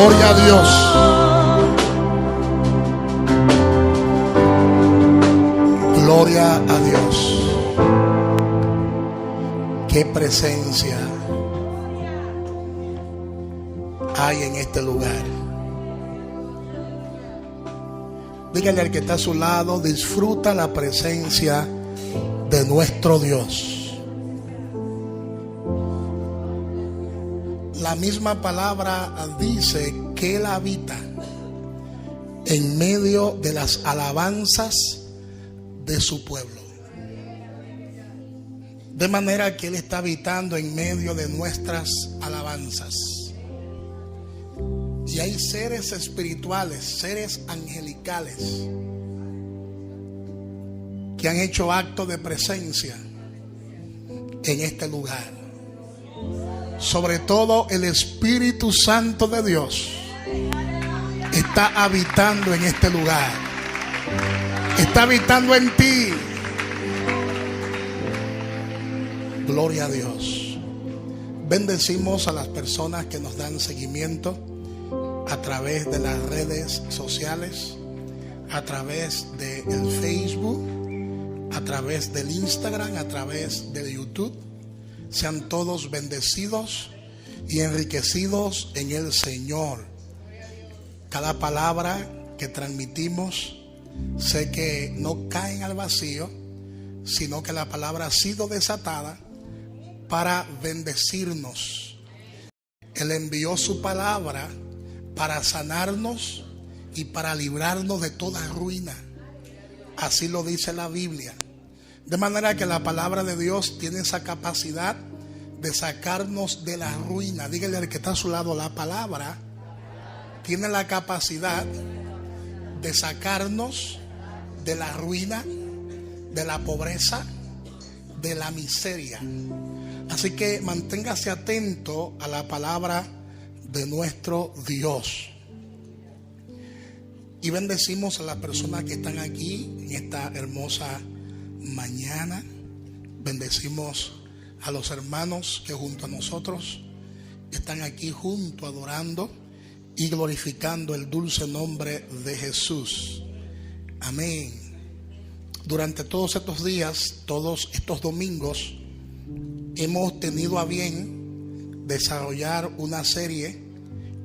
Gloria a Dios. Gloria a Dios. Qué presencia hay en este lugar. Dígale al que está a su lado, disfruta la presencia de nuestro Dios. La misma palabra dice que Él habita en medio de las alabanzas de su pueblo. De manera que Él está habitando en medio de nuestras alabanzas. Y hay seres espirituales, seres angelicales, que han hecho acto de presencia en este lugar. Sobre todo el Espíritu Santo de Dios está habitando en este lugar. Está habitando en ti. Gloria a Dios. Bendecimos a las personas que nos dan seguimiento a través de las redes sociales, a través del Facebook, a través del Instagram, a través del YouTube. Sean todos bendecidos y enriquecidos en el Señor. Cada palabra que transmitimos, sé que no caen al vacío, sino que la palabra ha sido desatada para bendecirnos. Él envió su palabra para sanarnos y para librarnos de toda ruina. Así lo dice la Biblia. De manera que la palabra de Dios tiene esa capacidad de sacarnos de la ruina. Dígale al que está a su lado, la palabra tiene la capacidad de sacarnos de la ruina, de la pobreza, de la miseria. Así que manténgase atento a la palabra de nuestro Dios. Y bendecimos a las personas que están aquí en esta hermosa mañana. Bendecimos a los hermanos que junto a nosotros están aquí junto adorando y glorificando el dulce nombre de Jesús. Amén. Durante todos estos días, todos estos domingos, hemos tenido a bien desarrollar una serie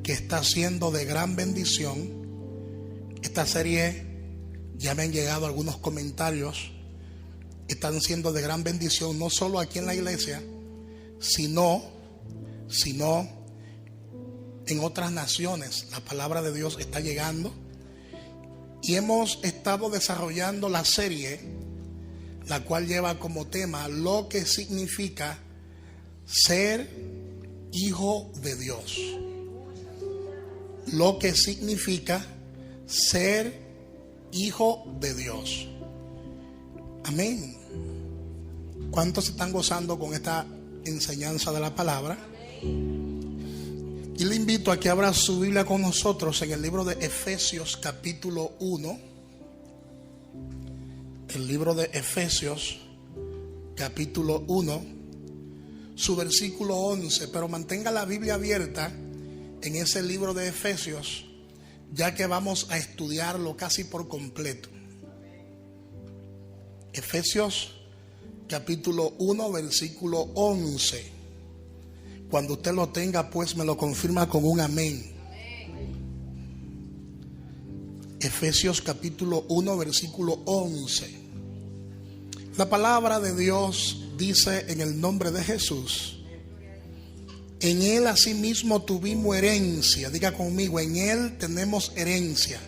que está siendo de gran bendición. Esta serie, ya me han llegado algunos comentarios, están siendo de gran bendición, no solo aquí en la iglesia, sino en otras naciones. La palabra de Dios está llegando y hemos estado desarrollando la serie, la cual lleva como tema lo que significa ser hijo de Dios. Lo que significa ser hijo de Dios. Amén. ¿Cuántos se están gozando con esta enseñanza de la palabra? Y le invito a que abra su Biblia con nosotros en el libro de Efesios capítulo 1. El libro de Efesios capítulo 1, su versículo 11. Pero mantenga la Biblia abierta en ese libro de Efesios, ya que vamos a estudiarlo casi por completo. Efesios capítulo 1, versículo 11. Cuando usted lo tenga, pues me lo confirma con un amén. Efesios capítulo 1, versículo 11. La palabra de Dios dice en el nombre de Jesús: en Él asimismo tuvimos herencia. Diga conmigo, en Él tenemos herencia,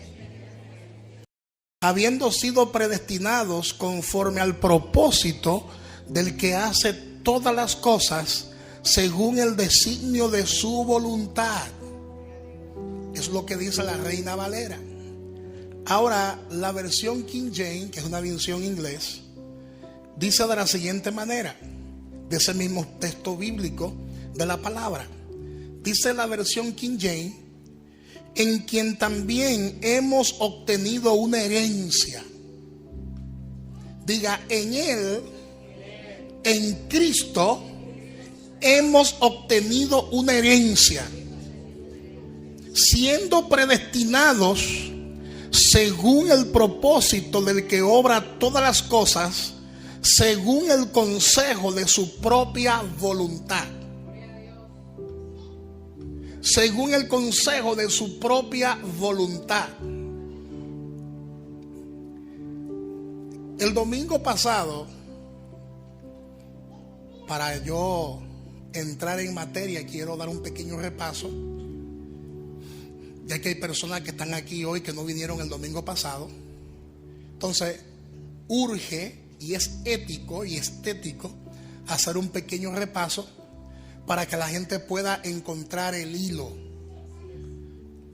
habiendo sido predestinados conforme al propósito del que hace todas las cosas según el designio de su voluntad. Es lo que dice la Reina Valera. Ahora, la versión King James, que es una versión inglés, dice de la siguiente manera, de ese mismo texto bíblico de la palabra. Dice la versión King James: en quien también hemos obtenido una herencia. Diga, en Él, en Cristo, hemos obtenido una herencia. siendo predestinados según el propósito del que obra todas las cosas, según el consejo de su propia voluntad. Según el consejo de su propia voluntad. El domingo pasado, para yo entrar en materia, quiero dar un pequeño repaso, ya que hay personas que están aquí hoy que no vinieron el domingo pasado. Entonces, urge y es ético y estético hacer un pequeño repaso para que la gente pueda encontrar el hilo.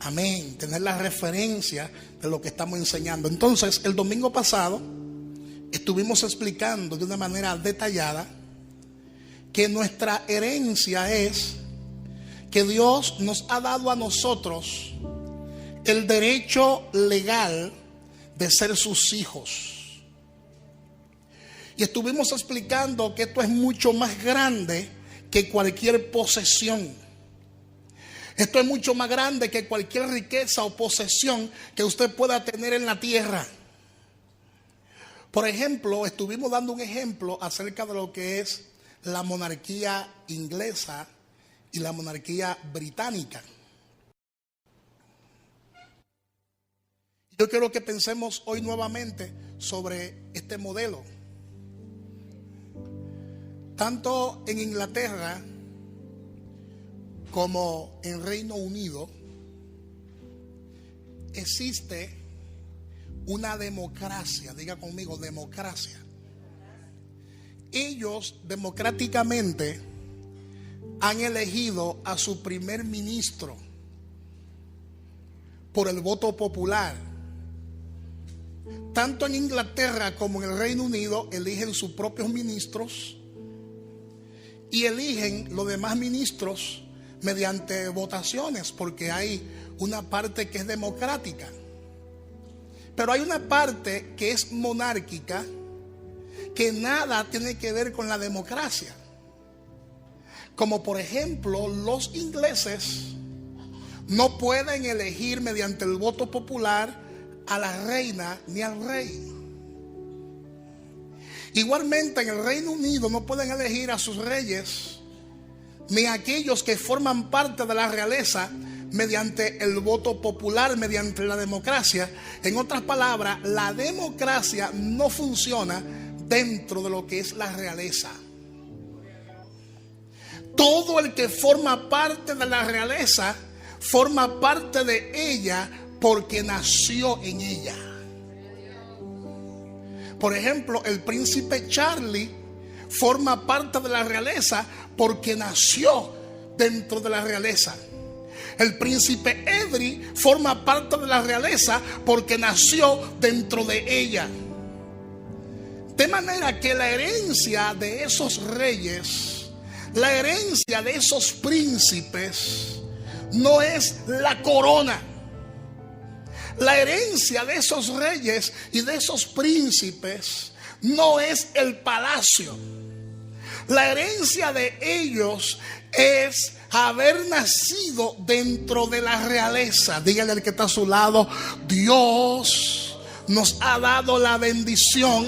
Amén. Tener la referencia de lo que estamos enseñando. Entonces, el domingo pasado estuvimos explicando de una manera detallada que nuestra herencia es que Dios nos ha dado a nosotros el derecho legal de ser sus hijos. Y estuvimos explicando que esto es mucho más grande que cualquier posesión. Esto es mucho más grande que cualquier riqueza o posesión que usted pueda tener en la tierra. Por ejemplo, estuvimos dando un ejemplo acerca de lo que es la monarquía inglesa y la monarquía británica. Yo quiero que pensemos hoy nuevamente sobre este modelo. Tanto en Inglaterra como en Reino Unido existe una democracia. Diga conmigo, democracia. Ellos democráticamente han elegido a su primer ministro por el voto popular. Tanto en Inglaterra como en el Reino Unido eligen sus propios ministros y eligen los demás ministros mediante votaciones, porque hay una parte que es democrática, pero hay una parte que es monárquica, que nada tiene que ver con la democracia. Como por ejemplo, los ingleses no pueden elegir mediante el voto popular a la reina ni al rey. Igualmente en el Reino Unido no pueden elegir a sus reyes ni a aquellos que forman parte de la realeza mediante el voto popular, mediante la democracia. En otras palabras, la democracia no funciona dentro de lo que es la realeza. Todo el que forma parte de la realeza forma parte de ella porque nació en ella. Por ejemplo, el príncipe Charlie forma parte de la realeza porque nació dentro de la realeza. El príncipe Edri forma parte de la realeza porque nació dentro de ella. De manera que la herencia de esos reyes, la herencia de esos príncipes, no es la corona. La herencia de esos reyes y de esos príncipes no es el palacio. La herencia de ellos es haber nacido dentro de la realeza. Dígale al que está a su lado: Dios nos ha dado la bendición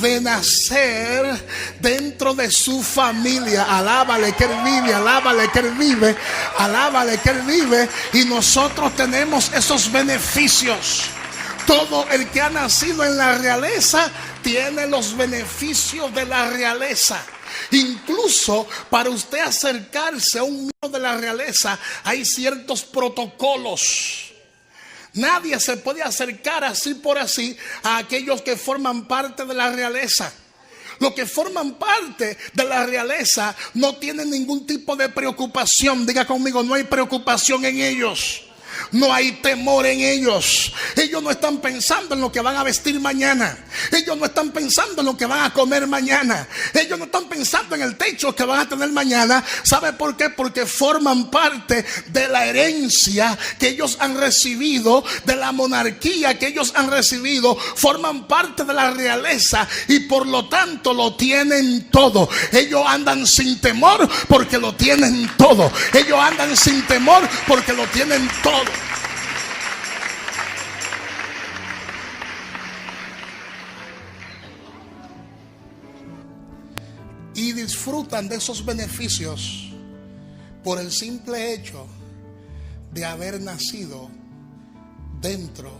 de nacer dentro de su familia. Alábale que Él vive, alábale que Él vive, alábale que Él vive. Y nosotros tenemos esos beneficios. Todo el que ha nacido en la realeza tiene los beneficios de la realeza. Incluso para usted acercarse a un miembro de la realeza hay ciertos protocolos. Nadie se puede acercar así por así a aquellos que forman parte de la realeza. Los que forman parte de la realeza no tienen ningún tipo de preocupación. Diga conmigo, no hay preocupación en ellos. No hay temor en ellos. Ellos no están pensando en lo que van a vestir mañana. Ellos no están pensando en lo que van a comer mañana. Ellos no están pensando en el techo que van a tener mañana. ¿Sabe por qué? Porque forman parte de la herencia que ellos han recibido, de la monarquía que ellos han recibido. Forman parte de la realeza y por lo tanto lo tienen todo. Ellos andan sin temor porque lo tienen todo. Ellos andan sin temor porque lo tienen todo. Y disfrutan de esos beneficios por el simple hecho de haber nacido dentro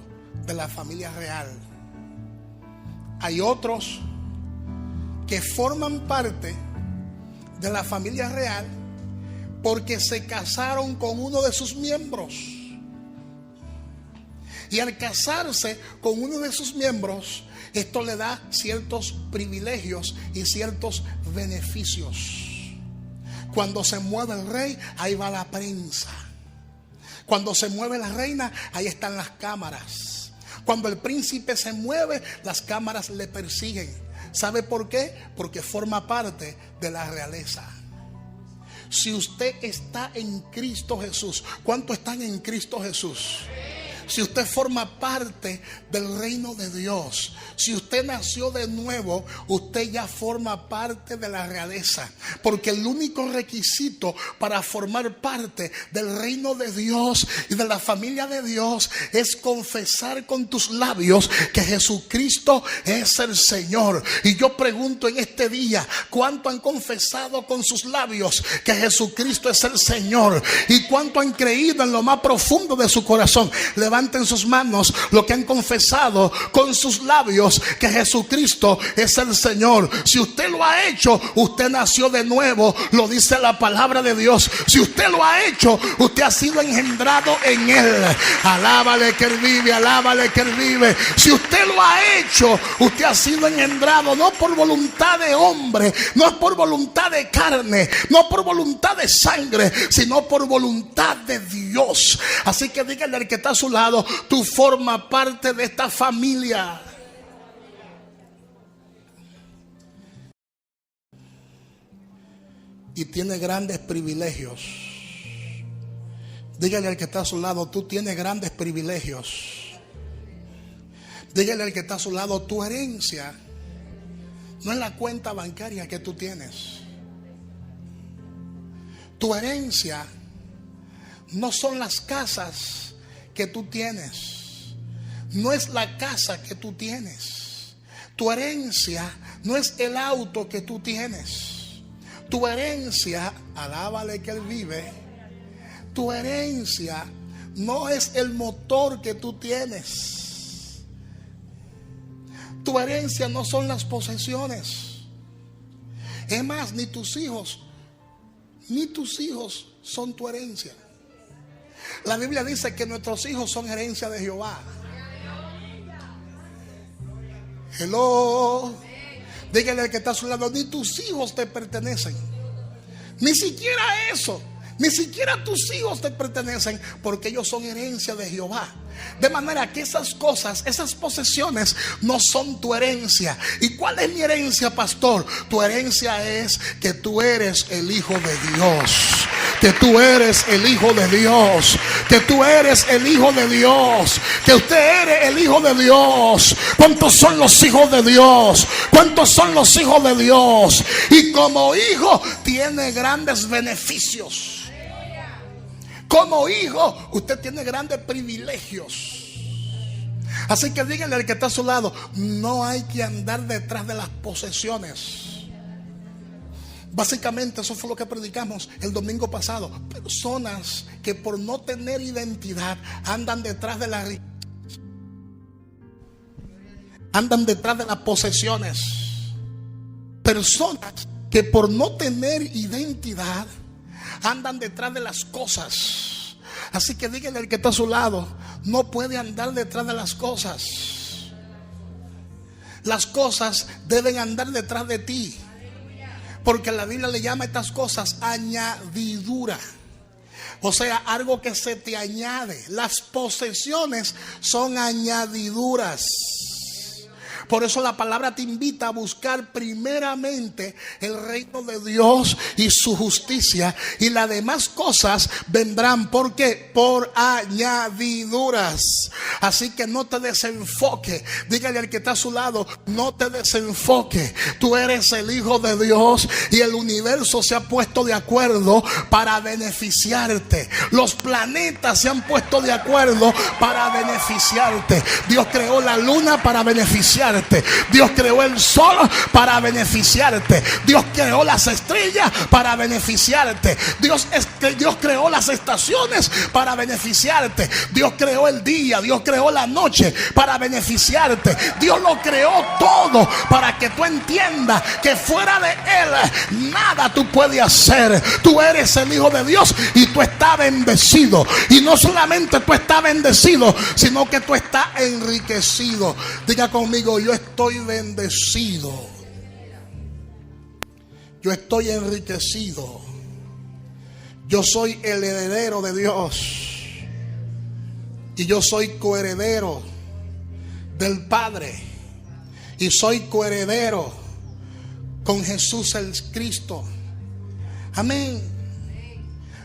de la familia real. Hay otros que forman parte de la familia real porque se casaron con uno de sus miembros. Y al casarse con uno de sus miembros, esto le da ciertos privilegios y ciertos beneficios. Cuando se mueve el rey, ahí va la prensa. Cuando se mueve la reina, ahí están las cámaras. Cuando el príncipe se mueve, las cámaras le persiguen. ¿Sabe por qué? Porque forma parte de la realeza. Si usted está en Cristo Jesús, ¿cuántos están en Cristo Jesús? Si usted forma parte del reino de Dios, si usted nació de nuevo, usted ya forma parte de la realeza. Porque el único requisito para formar parte del reino de Dios y de la familia de Dios es confesar con tus labios que Jesucristo es el Señor. Y yo pregunto en este día, ¿cuánto han confesado con sus labios que Jesucristo es el Señor? ¿Y cuánto han creído en lo más profundo de su corazón? Levanten sus manos lo que han confesado con sus labios que Jesucristo es el Señor. Si usted lo ha hecho, usted nació de nuevo, lo dice la palabra de Dios. Si usted lo ha hecho, usted ha sido engendrado en Él. Alábale que Él vive, alábale que Él vive. Si usted lo ha hecho, usted ha sido engendrado no por voluntad de hombre, no es por voluntad de carne, no por voluntad de sangre, sino por voluntad de Dios. Así que dígale al que está a su lado: tú formas parte de esta familia. Y tiene grandes privilegios. Dígale al que está a su lado: tú tienes grandes privilegios. Dígale al que está a su lado: tu herencia no es la cuenta bancaria que tú tienes. Tu herencia no son las casas que tú tienes. No es la casa que tú tienes. Tu herencia no es el auto que tú tienes. Tu herencia, alábale que Él vive, tu herencia no es el motor que tú tienes. Tu herencia no son las posesiones. Es más, ni tus hijos son tu herencia. La Biblia dice que nuestros hijos son herencia de Jehová. Hello. Dígale al que está a su lado: ni tus hijos te pertenecen. Ni siquiera eso. Ni siquiera tus hijos te pertenecen, porque ellos son herencia de Jehová. De manera que esas cosas, esas posesiones no son tu herencia. ¿Y cuál es mi herencia, pastor? Tu herencia es que tú eres el Hijo de Dios. Que tú eres el Hijo de Dios. Que tú eres el Hijo de Dios. Que usted eres el Hijo de Dios. ¿Cuántos son los hijos de Dios? ¿Cuántos son los hijos de Dios? Y como hijo tiene grandes beneficios. Como hijo, usted tiene grandes privilegios. Así que díganle al que está a su lado: no hay que andar detrás de las posesiones. Básicamente eso fue lo que predicamos el domingo pasado. Personas que por no tener identidad andan detrás de la riqueza, andan detrás de las posesiones. Personas que por no tener identidad andan detrás de las cosas. Así que díganle al que está a su lado: no puede andar detrás de las cosas. Las cosas deben andar detrás de ti. Porque la Biblia le llama a estas cosas añadidura. O sea, algo que se te añade. Las posesiones son añadiduras. Por eso la palabra te invita a buscar primeramente el reino de Dios y su justicia, y las demás cosas vendrán. ¿Por qué? Por añadiduras. Así que no te desenfoque. Dígale al que está a su lado, no te desenfoque. Tú eres el hijo de Dios y el universo se ha puesto de acuerdo para beneficiarte. Los planetas se han puesto de acuerdo para beneficiarte. Dios creó la luna para beneficiarte. Dios creó el sol para beneficiarte. Dios creó las estrellas para beneficiarte. Dios creó las estaciones para beneficiarte. Dios creó el día, Dios creó la noche para beneficiarte. Dios lo creó todo para que tú entiendas que fuera de Él nada tú puedes hacer. Tú eres el hijo de Dios y tú estás bendecido. Y no solamente tú estás bendecido, sino que tú estás enriquecido. Diga conmigo, yo estoy bendecido. Yo estoy enriquecido. Yo soy el heredero de Dios. Y yo soy coheredero del Padre. Y soy coheredero con Jesús el Cristo. Amén.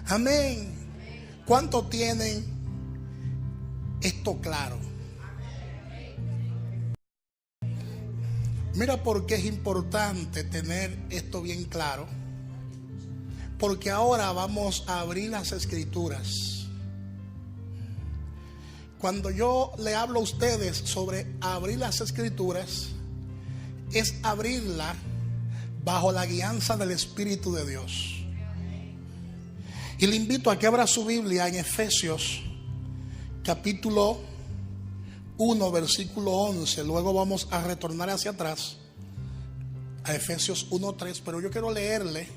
Amén. ¿Cuántos tienen esto claro? Mira por qué es importante tener esto bien claro. Porque ahora vamos a abrir las escrituras. Cuando yo le hablo a ustedes sobre abrir las escrituras, es abrirla bajo la guianza del Espíritu de Dios. Y le invito a que abra su Biblia en Efesios capítulo 1, versículo 11. Luego vamos a retornar hacia atrás a Efesios 1:3, pero yo quiero leerle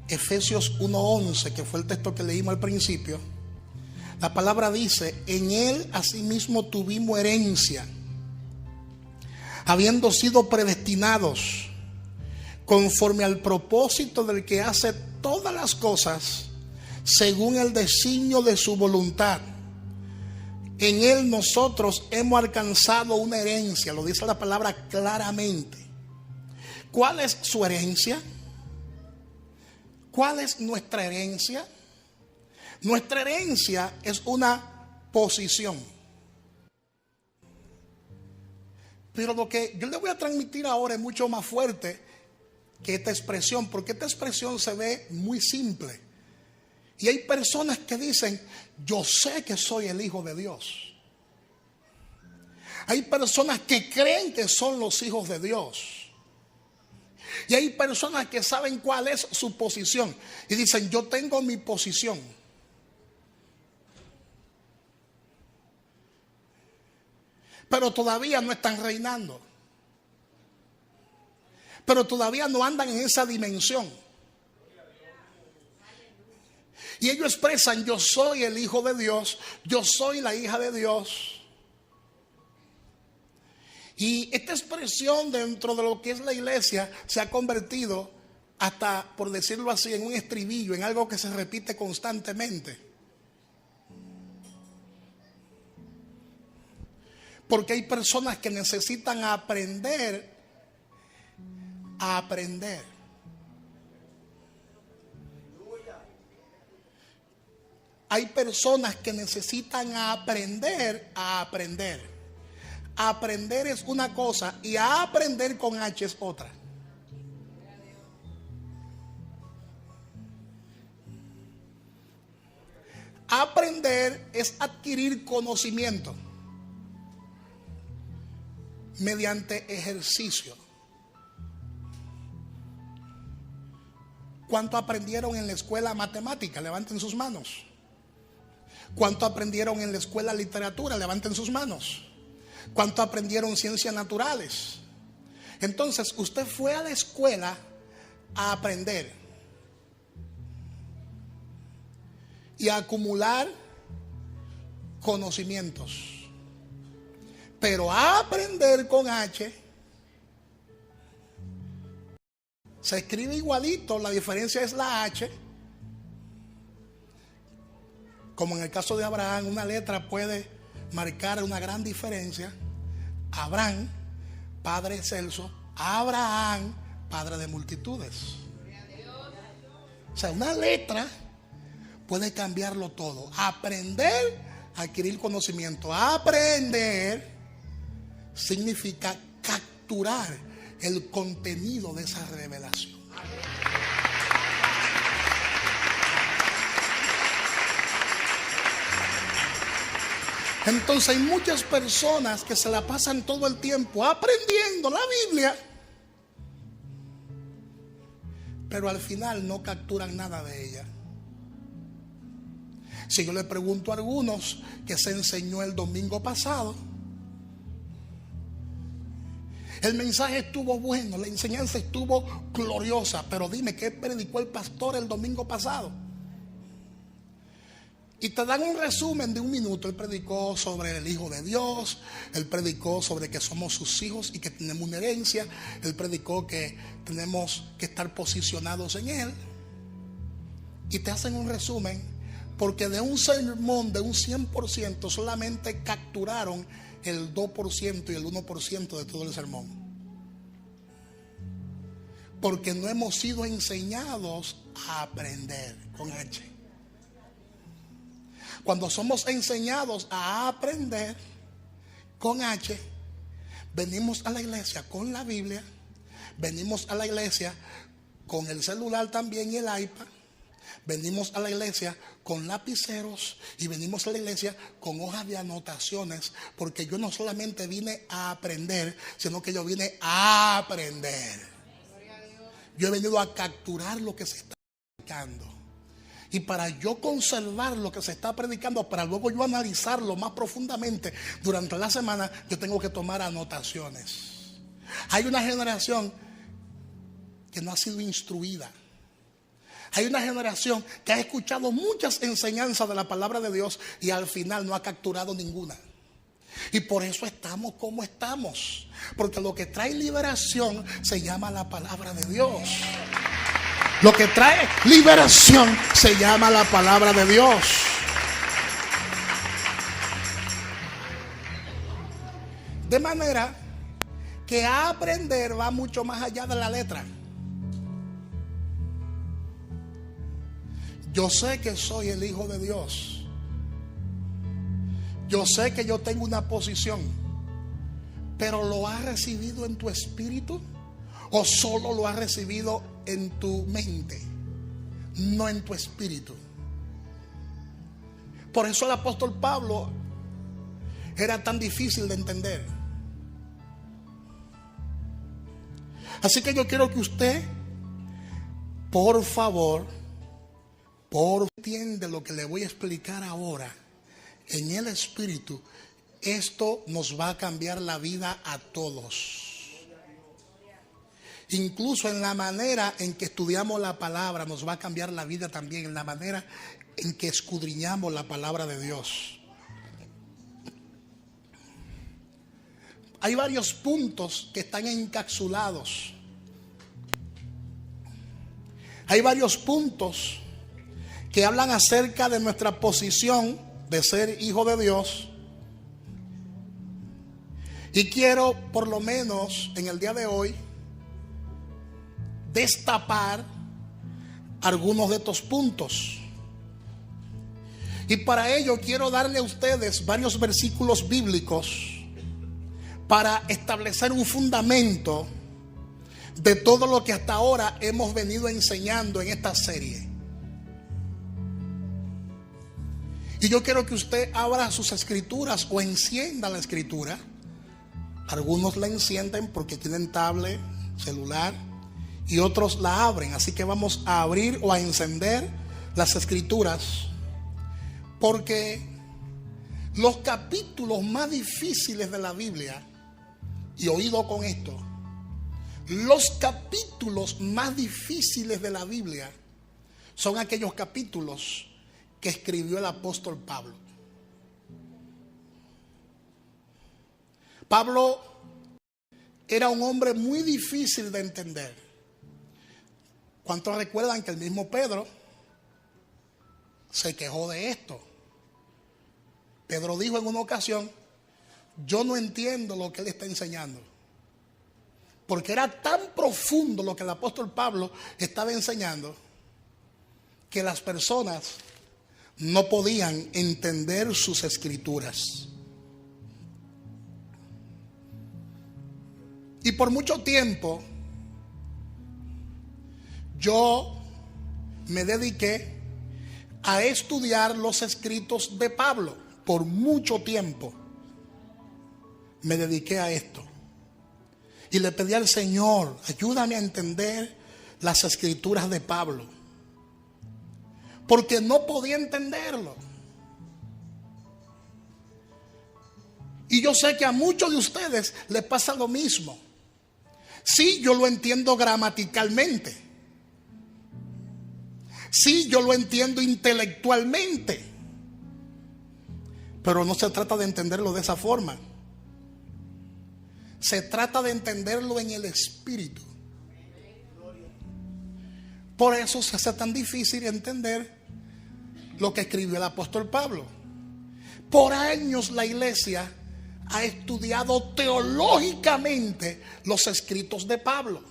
Efesios 1:11, que fue el texto que leímos al principio. La palabra dice: en Él asimismo tuvimos herencia, habiendo sido predestinados conforme al propósito del que hace todas las cosas según el designio de su voluntad. En Él nosotros hemos alcanzado una herencia. Lo dice la palabra claramente. ¿Cuál es su herencia? ¿Cuál es nuestra herencia? Nuestra herencia es una posición. Pero lo que yo le voy a transmitir ahora es mucho más fuerte que esta expresión, porque esta expresión se ve muy simple. Y hay personas que dicen: yo sé que soy el hijo de Dios. Hay personas que creen que son los hijos de Dios. Y hay personas que saben cuál es su posición y dicen: yo tengo mi posición. Pero todavía no están reinando. Pero todavía no andan en esa dimensión. Y ellos expresan: yo soy el hijo de Dios, yo soy la hija de Dios. Y esta expresión dentro de lo que es la iglesia se ha convertido hasta, por decirlo así, en un estribillo, en algo que se repite constantemente. Porque hay personas que necesitan aprender a aprender. Hay personas que necesitan aprender a aprender. Aprender es una cosa y a aprender con H es otra. Aprender es adquirir conocimiento mediante ejercicio. ¿Cuánto aprendieron en la escuela matemática? Levanten sus manos. ¿Cuánto aprendieron en la escuela literatura? Levanten sus manos. ¿Cuánto aprendieron ciencias naturales? Entonces usted fue a la escuela a aprender y a acumular conocimientos. Pero a aprender con H se escribe igualito, la diferencia es la H, Como en el caso de Abraham, una letra puede marcar una gran diferencia. Abraham, padre excelso. Abraham, padre de multitudes. O sea, una letra puede cambiarlo todo. Aprender, adquirir conocimiento. Aprender significa capturar el contenido de esa revelación. Entonces hay muchas personas que se la pasan todo el tiempo aprendiendo la Biblia, pero al final no capturan nada de ella. Si yo le pregunto a algunos que se enseñó el domingo pasado, el mensaje estuvo bueno, la enseñanza estuvo gloriosa, pero dime, ¿qué predicó el pastor el domingo pasado? Y te dan un resumen de un minuto. Él predicó sobre el Hijo de Dios. Él predicó sobre que somos sus hijos y que tenemos una herencia. Él predicó que tenemos que estar posicionados en Él. Y te hacen un resumen, porque de un sermón de un 100% solamente capturaron el 2% y el 1% de todo el sermón. Porque no hemos sido enseñados a aprender con H. Cuando somos enseñados a aprender con H, venimos a la iglesia con la Biblia, venimos a la iglesia con el celular también y el iPad, venimos a la iglesia con lapiceros y venimos a la iglesia con hojas de anotaciones, porque yo no solamente vine a aprender, sino que yo vine a aprender. Yo he venido a capturar lo que se está predicando. Y para yo conservar lo que se está predicando, para luego yo analizarlo más profundamente durante la semana, yo tengo que tomar anotaciones. Hay una generación que no ha sido instruida. Hay una generación que ha escuchado muchas enseñanzas de la palabra de Dios y al final no ha capturado ninguna. Y por eso estamos como estamos. Porque lo que trae liberación se llama la palabra de Dios. Lo que trae liberación se llama la palabra de Dios. De manera que aprender va mucho más allá de la letra. Yo sé que soy el Hijo de Dios. Yo sé que yo tengo una posición. Pero ¿lo has recibido en tu espíritu? ¿O solo lo has recibido en tu mente? No en tu espíritu. Por eso el apóstol Pablo era tan difícil de entender. Así que yo quiero que usted, por favor, entiende lo que le voy a explicar ahora en el espíritu. Esto nos va a cambiar la vida a todos. Incluso en la manera en que estudiamos la palabra nos va a cambiar la vida también, en la manera en que escudriñamos la palabra de Dios. Hay varios puntos que están encapsulados. Hay varios puntos que hablan acerca de nuestra posición de ser hijo de Dios. Y quiero, por lo menos en el día de hoy, destapar algunos de estos puntos. Y para ello quiero darle a ustedes varios versículos bíblicos para establecer un fundamento de todo lo que hasta ahora hemos venido enseñando en esta serie. Y yo quiero que usted abra sus escrituras o encienda la escritura. Algunos la encienden porque tienen tablet, celular, y otros la abren. Así que vamos a abrir o a encender las escrituras, porque los capítulos más difíciles de la Biblia, y oído con esto, los capítulos más difíciles de la Biblia son aquellos capítulos que escribió el apóstol Pablo. Pablo era un hombre muy difícil de entender. ¿Cuántos recuerdan que el mismo Pedro se quejó de esto? Pedro dijo en una ocasión: yo no entiendo lo que él está enseñando. Porque era tan profundo lo que el apóstol Pablo estaba enseñando que las personas no podían entender sus escrituras. Y por mucho tiempo yo me dediqué a estudiar los escritos de Pablo. Por mucho tiempo me dediqué a esto. Y le pedí al Señor: ayúdame a entender las escrituras de Pablo. Porque no podía entenderlo. Y yo sé que a muchos de ustedes les pasa lo mismo. Sí, yo lo entiendo gramaticalmente. Sí, yo lo entiendo intelectualmente. Pero no se trata de entenderlo de esa forma. Se trata de entenderlo en el espíritu. Por eso se hace tan difícil entender lo que escribió el apóstol Pablo. Por años la iglesia ha estudiado teológicamente los escritos de Pablo.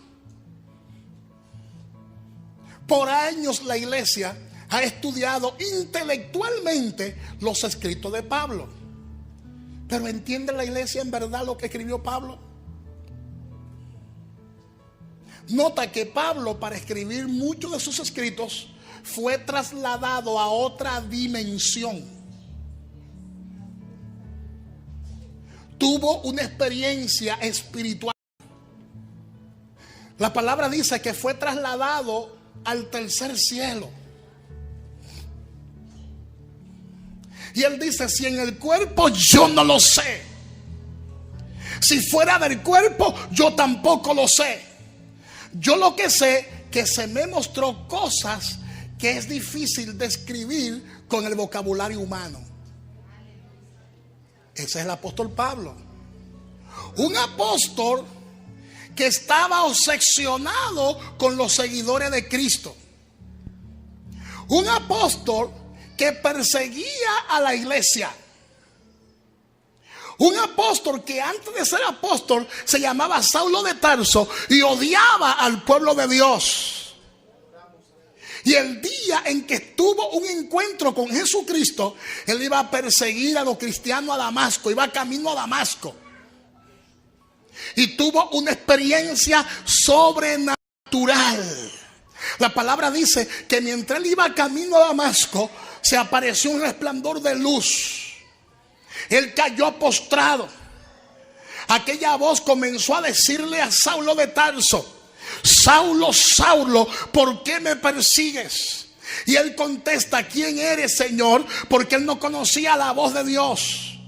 Por años la iglesia ha estudiado intelectualmente los escritos de Pablo. Pero ¿entiende la iglesia en verdad lo que escribió Pablo? Nota que Pablo, para escribir muchos de sus escritos, fue trasladado a otra dimensión. Tuvo una experiencia espiritual. La palabra dice que fue trasladado al tercer cielo. Y él dice: si en el cuerpo yo no lo sé, si fuera del cuerpo yo tampoco lo sé. Yo lo que sé que se me mostró cosas que es difícil describir con el vocabulario humano. Ese es el apóstol Pablo. Un apóstol que estaba obsesionado con los seguidores de Cristo. Un apóstol que perseguía a la iglesia. Un apóstol que antes de ser apóstol se llamaba Saulo de Tarso y odiaba al pueblo de Dios. Y el día en que tuvo un encuentro con Jesucristo, él iba a perseguir a los cristianos a Damasco, iba camino a Damasco. Y tuvo una experiencia sobrenatural. La palabra dice que mientras él iba camino a Damasco, se apareció un resplandor de luz. Él cayó postrado. Aquella voz comenzó a decirle a Saulo de Tarso: Saulo, Saulo, ¿por qué me persigues? Y él contesta: ¿quién eres, Señor? Porque él no conocía la voz de Dios.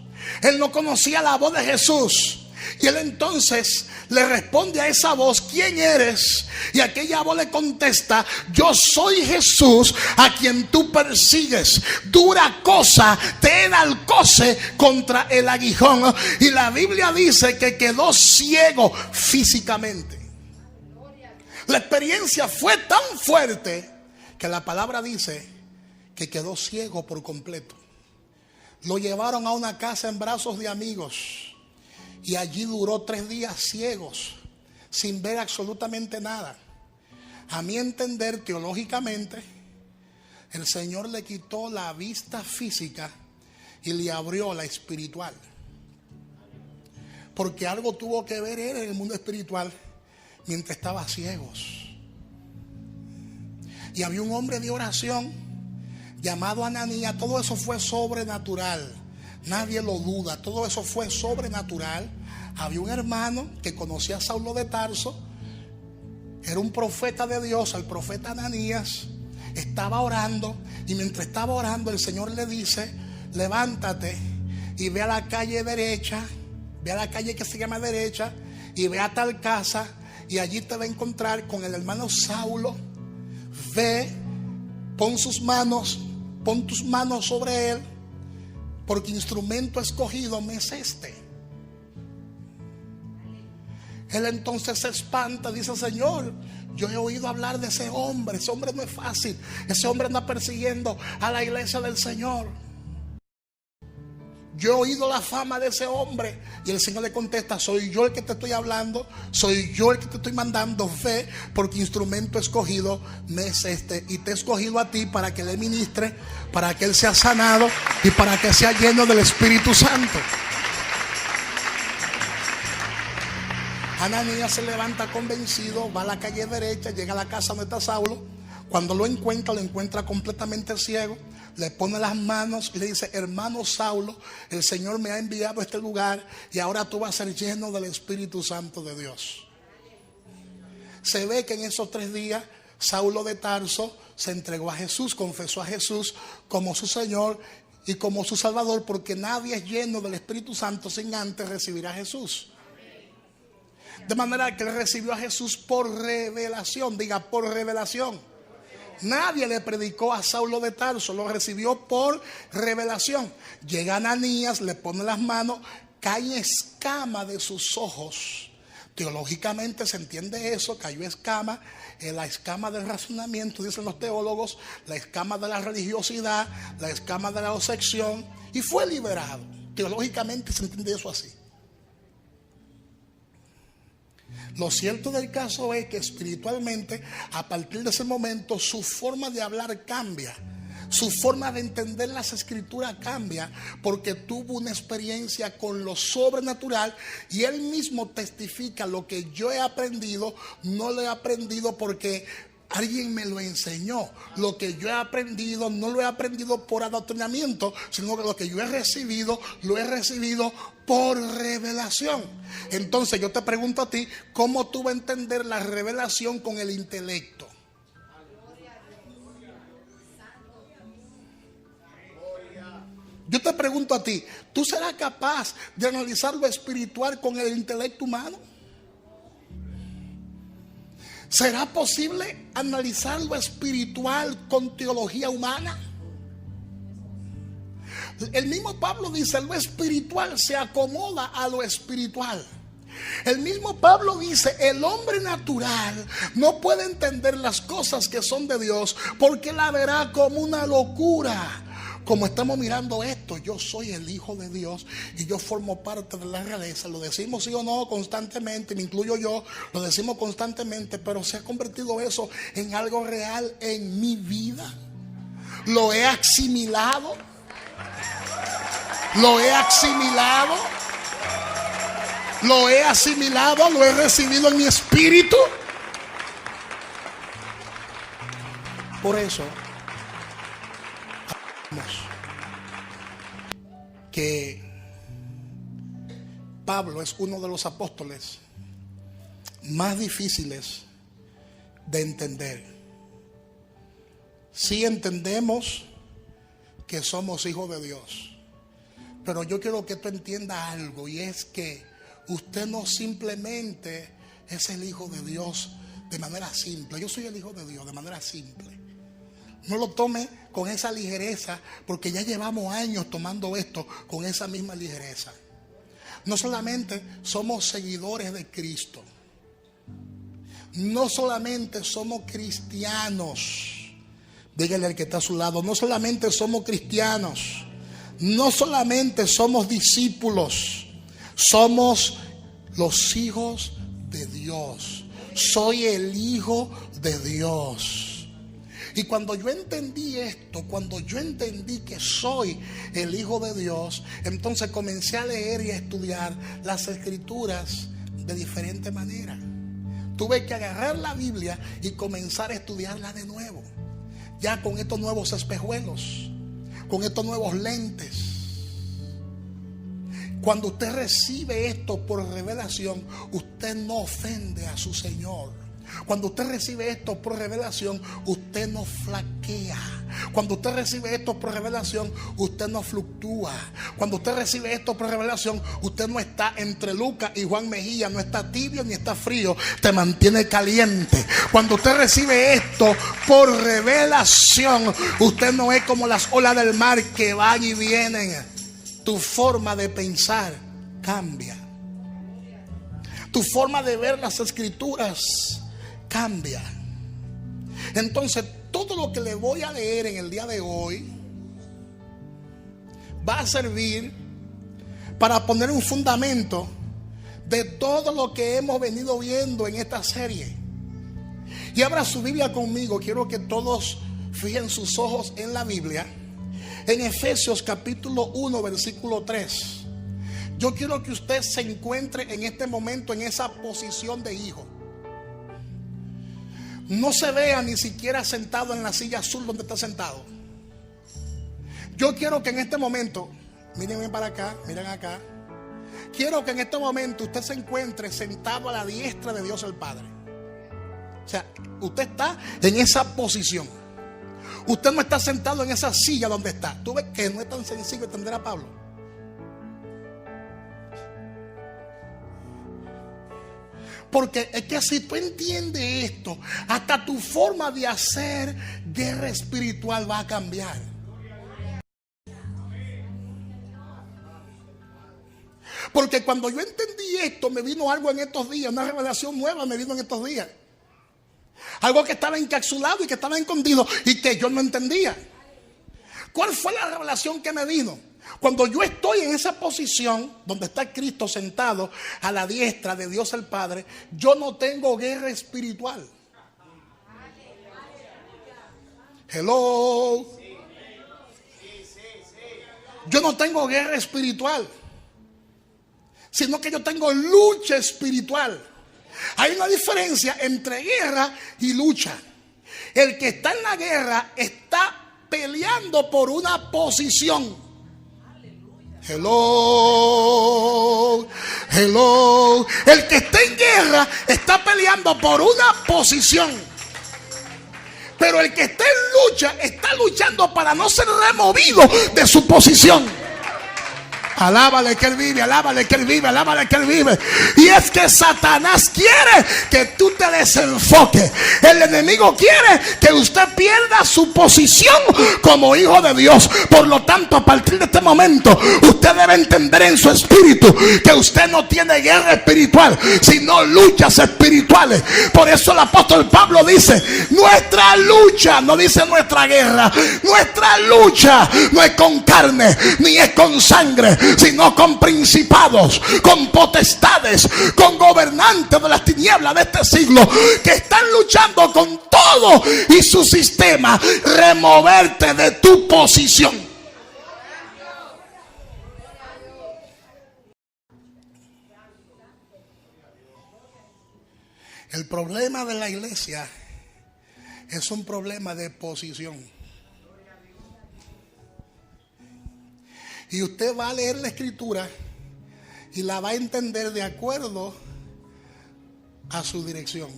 Él no conocía la voz de Jesús. Y él entonces le responde a esa voz: ¿quién eres? Y aquella voz le contesta: yo soy Jesús a quien tú persigues. Dura cosa te enalcoce contra el aguijón. Y la Biblia dice que quedó ciego físicamente. La experiencia fue tan fuerte que la palabra dice que quedó ciego por completo. Lo llevaron a una casa en brazos de amigos. Y allí duró 3 días ciegos, sin ver absolutamente nada. A mi entender, teológicamente, el Señor le quitó la vista física y le abrió la espiritual. Porque algo tuvo que ver él en el mundo espiritual mientras estaba ciegos. Y había un hombre de oración llamado Ananías. Todo eso fue sobrenatural. Nadie lo duda, todo eso fue sobrenatural. Había un hermano que conocía a Saulo de Tarso. Era un profeta de Dios, el profeta Ananías. Estaba orando y mientras estaba orando el Señor le dice: levántate y ve a la calle derecha, ve a la calle que se llama derecha y ve a tal casa y allí te va a encontrar con el hermano Saulo. Ve, pon tus manos sobre él, porque instrumento escogido me es este. Él entonces se espanta, dice: Señor, yo he oído hablar de ese hombre no es fácil, ese hombre anda persiguiendo a la iglesia del Señor. yo he oído la fama de ese hombre. Y el Señor le contesta: soy yo el que te estoy hablando, soy yo el que te estoy mandando. Ve, porque instrumento escogido me es este, y te he escogido a ti para que le ministre, para que él sea sanado y para que sea lleno del Espíritu Santo. Ananías se levanta convencido, va a la calle derecha, llega a la casa donde está Saulo. Cuando lo encuentra completamente ciego. Le pone las manos y le dice: hermano Saulo, el Señor me ha enviado a este lugar y ahora tú vas a ser lleno del Espíritu Santo de Dios. Se ve que en esos 3 días Saulo de Tarso se entregó a Jesús, confesó a Jesús como su Señor y como su Salvador, porque nadie es lleno del Espíritu Santo sin antes recibir a Jesús. De manera que él recibió a Jesús por revelación. Diga: por revelación. Nadie le predicó a Saulo de Tarso, lo recibió por revelación. Llega Ananías, le pone las manos, cae escama de sus ojos. Teológicamente se entiende eso: cayó escama, la escama del razonamiento, dicen los teólogos, la escama de la religiosidad, la escama de la obsesión, y fue liberado. Teológicamente se entiende eso así. Lo cierto del caso es que espiritualmente, a partir de ese momento, su forma de hablar cambia. Su forma de entender las escrituras cambia, porque tuvo una experiencia con lo sobrenatural. Y él mismo testifica: lo que yo he aprendido, no lo he aprendido porque alguien me lo enseñó. Lo que yo he aprendido, no lo he aprendido por adoctrinamiento, sino que lo que yo he recibido, lo he recibido por revelación. Entonces yo te pregunto a ti: ¿cómo tú vas a entender la revelación con el intelecto? Yo te pregunto a ti: ¿tú serás capaz de analizar lo espiritual con el intelecto humano? ¿Será posible analizar lo espiritual con teología humana? El mismo Pablo dice: lo espiritual se acomoda a lo espiritual. El mismo Pablo dice: el hombre natural no puede entender las cosas que son de Dios, porque la verá como una locura. Como estamos mirando esto, yo soy el Hijo de Dios y yo formo parte de la realeza. Lo decimos sí o no constantemente, me incluyo yo, lo decimos constantemente, pero se ha convertido eso en algo real en mi vida. Lo he asimilado. Lo he asimilado. Lo he asimilado, lo he recibido en mi espíritu. Por eso que Pablo es uno de los apóstoles más difíciles de entender. Sí entendemos que somos hijos de Dios, pero yo quiero que tú entiendas algo, y es que usted no simplemente es el Hijo de Dios de manera simple. Yo soy el Hijo de Dios de manera simple. No lo tome con esa ligereza, porque ya llevamos años tomando esto con esa misma ligereza. No solamente somos seguidores de Cristo, no solamente somos cristianos. Dígale al que está a su lado: no solamente somos cristianos, no solamente somos discípulos, somos los hijos de Dios. Soy el Hijo de Dios. Y cuando yo entendí esto, cuando yo entendí que soy el Hijo de Dios, entonces comencé a leer y a estudiar las Escrituras de diferente manera. Tuve que agarrar la Biblia y comenzar a estudiarla de nuevo, ya con estos nuevos espejuelos, con estos nuevos lentes. Cuando usted recibe esto por revelación, usted no ofende a su Señor. Cuando usted recibe esto por revelación, usted no flaquea. Cuando usted recibe esto por revelación, usted no fluctúa. Cuando usted recibe esto por revelación, usted no está entre Lucas y Juan Mejía, no está tibio ni está frío, te mantiene caliente. Cuando usted recibe esto por revelación, usted no es como las olas del mar que van y vienen. Tu forma de pensar cambia. Tu forma de ver las Escrituras cambia. Entonces, todo lo que le voy a leer en el día de hoy va a servir para poner un fundamento de todo lo que hemos venido viendo en esta serie. Y abra su Biblia conmigo. Quiero que todos fijen sus ojos en la Biblia. En Efesios capítulo 1 versículo 3. Yo quiero que usted se encuentre en este momento en esa posición de hijo. No se vea ni siquiera sentado en la silla azul donde está sentado. Yo quiero que en este momento, miren para acá, miren acá. Quiero que en este momento usted se encuentre sentado a la diestra de Dios el Padre. O sea, usted está en esa posición. Usted no está sentado en esa silla donde está. Tú ves que no es tan sencillo entender a Pablo. Porque es que si tú entiendes esto, hasta tu forma de hacer guerra espiritual va a cambiar. Porque cuando yo entendí esto, me vino algo en estos días, una revelación nueva me vino en estos días. Algo que estaba encapsulado y que estaba escondido y que yo no entendía. ¿Cuál fue la revelación que me vino? Cuando yo estoy en esa posición donde está Cristo sentado a la diestra de Dios el Padre, yo no tengo guerra espiritual. Hello. Yo no tengo guerra espiritual, sino que yo tengo lucha espiritual. Hay una diferencia entre guerra y lucha. El que está en la guerra está peleando por una posición. Hello, hello. El que está en guerra está peleando por una posición. Pero el que está en lucha está luchando para no ser removido de su posición. Alábale que Él vive, alábale que Él vive, alábale que Él vive. Y es que Satanás quiere que tú te desenfoques. El enemigo quiere que usted pierda su posición como hijo de Dios. Por lo tanto, a partir de este momento, usted debe entender en su espíritu que usted no tiene guerra espiritual, sino luchas espirituales. Por eso el apóstol Pablo dice: nuestra lucha, no dice nuestra guerra, nuestra lucha no es con carne, ni es con sangre, sino con principados, con potestades, con gobernantes de las tinieblas de este siglo, que están luchando con todo y su sistema removerte de tu posición. El problema de la iglesia es un problema de posición. Y usted va a leer la escritura y la va a entender de acuerdo a su dirección.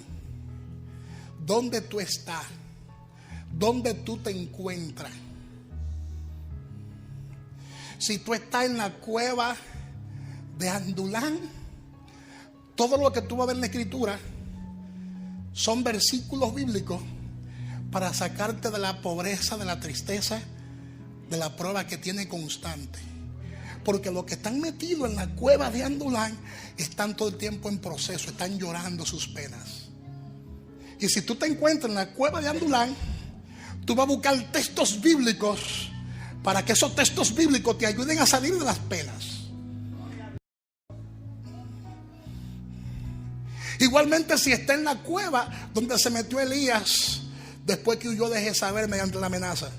¿Dónde tú estás? ¿Dónde tú te encuentras? Si tú estás en la cueva de Adulán, todo lo que tú vas a ver en la escritura son versículos bíblicos para sacarte de la pobreza, de la tristeza, de la prueba que tiene constante. Porque los que están metidos en la cueva de Adulán están todo el tiempo en proceso, están llorando sus penas. Y si tú te encuentras en la cueva de Adulán, tú vas a buscar textos bíblicos para que esos textos bíblicos te ayuden a salir de las penas. Igualmente, si está en la cueva donde se metió Elías después que huyó de Jezabel mediante la amenaza,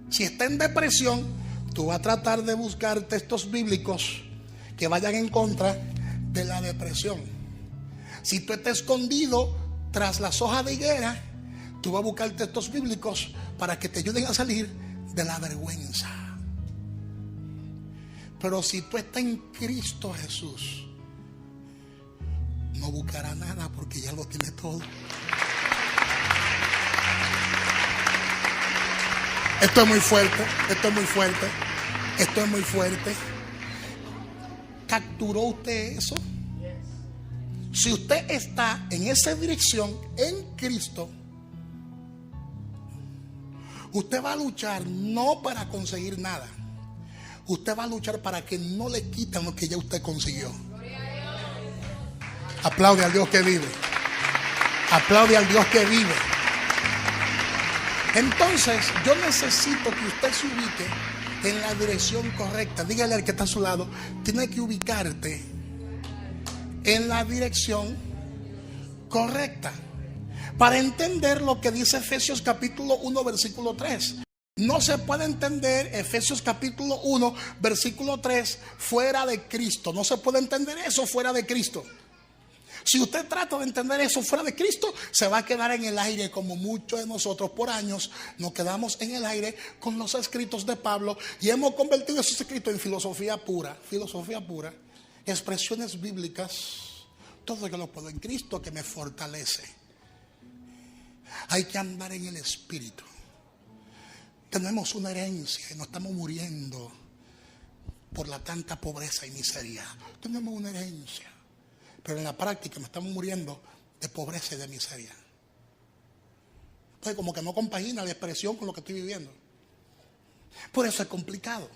si está en depresión, tú vas a tratar de buscar textos bíblicos que vayan en contra de la depresión. Si tú estás escondido tras las hojas de higuera, tú vas a buscar textos bíblicos para que te ayuden a salir de la vergüenza. Pero si tú estás en Cristo Jesús, no buscarás nada porque ya lo tiene todo. Esto es muy fuerte, esto es muy fuerte, esto es muy fuerte. ¿Capturó usted eso? Si usted está en esa dirección en Cristo, usted va a luchar no para conseguir nada. Usted va a luchar para que no le quiten lo que ya usted consiguió. Aplaude al Dios que vive. Aplaude al Dios que vive. Entonces, yo necesito que usted se ubique en la dirección correcta. Dígale al que está a su lado, tiene que ubicarte en la dirección correcta para entender lo que dice Efesios capítulo 1 versículo 3. No se puede entender Efesios capítulo 1 versículo 3 fuera de Cristo. No se puede entender eso fuera de Cristo. Si usted trata de entender eso fuera de Cristo, se va a quedar en el aire, como muchos de nosotros por años nos quedamos en el aire con los escritos de Pablo y hemos convertido esos escritos en filosofía pura, expresiones bíblicas. Todo yo lo puedo en Cristo que me fortalece. Hay que andar en el Espíritu. Tenemos una herencia y nos estamos muriendo por la tanta pobreza y miseria. Tenemos una herencia, pero en la práctica me estamos muriendo de pobreza y de miseria. Entonces como que no compagina la expresión con lo que estoy viviendo. Por eso es complicado.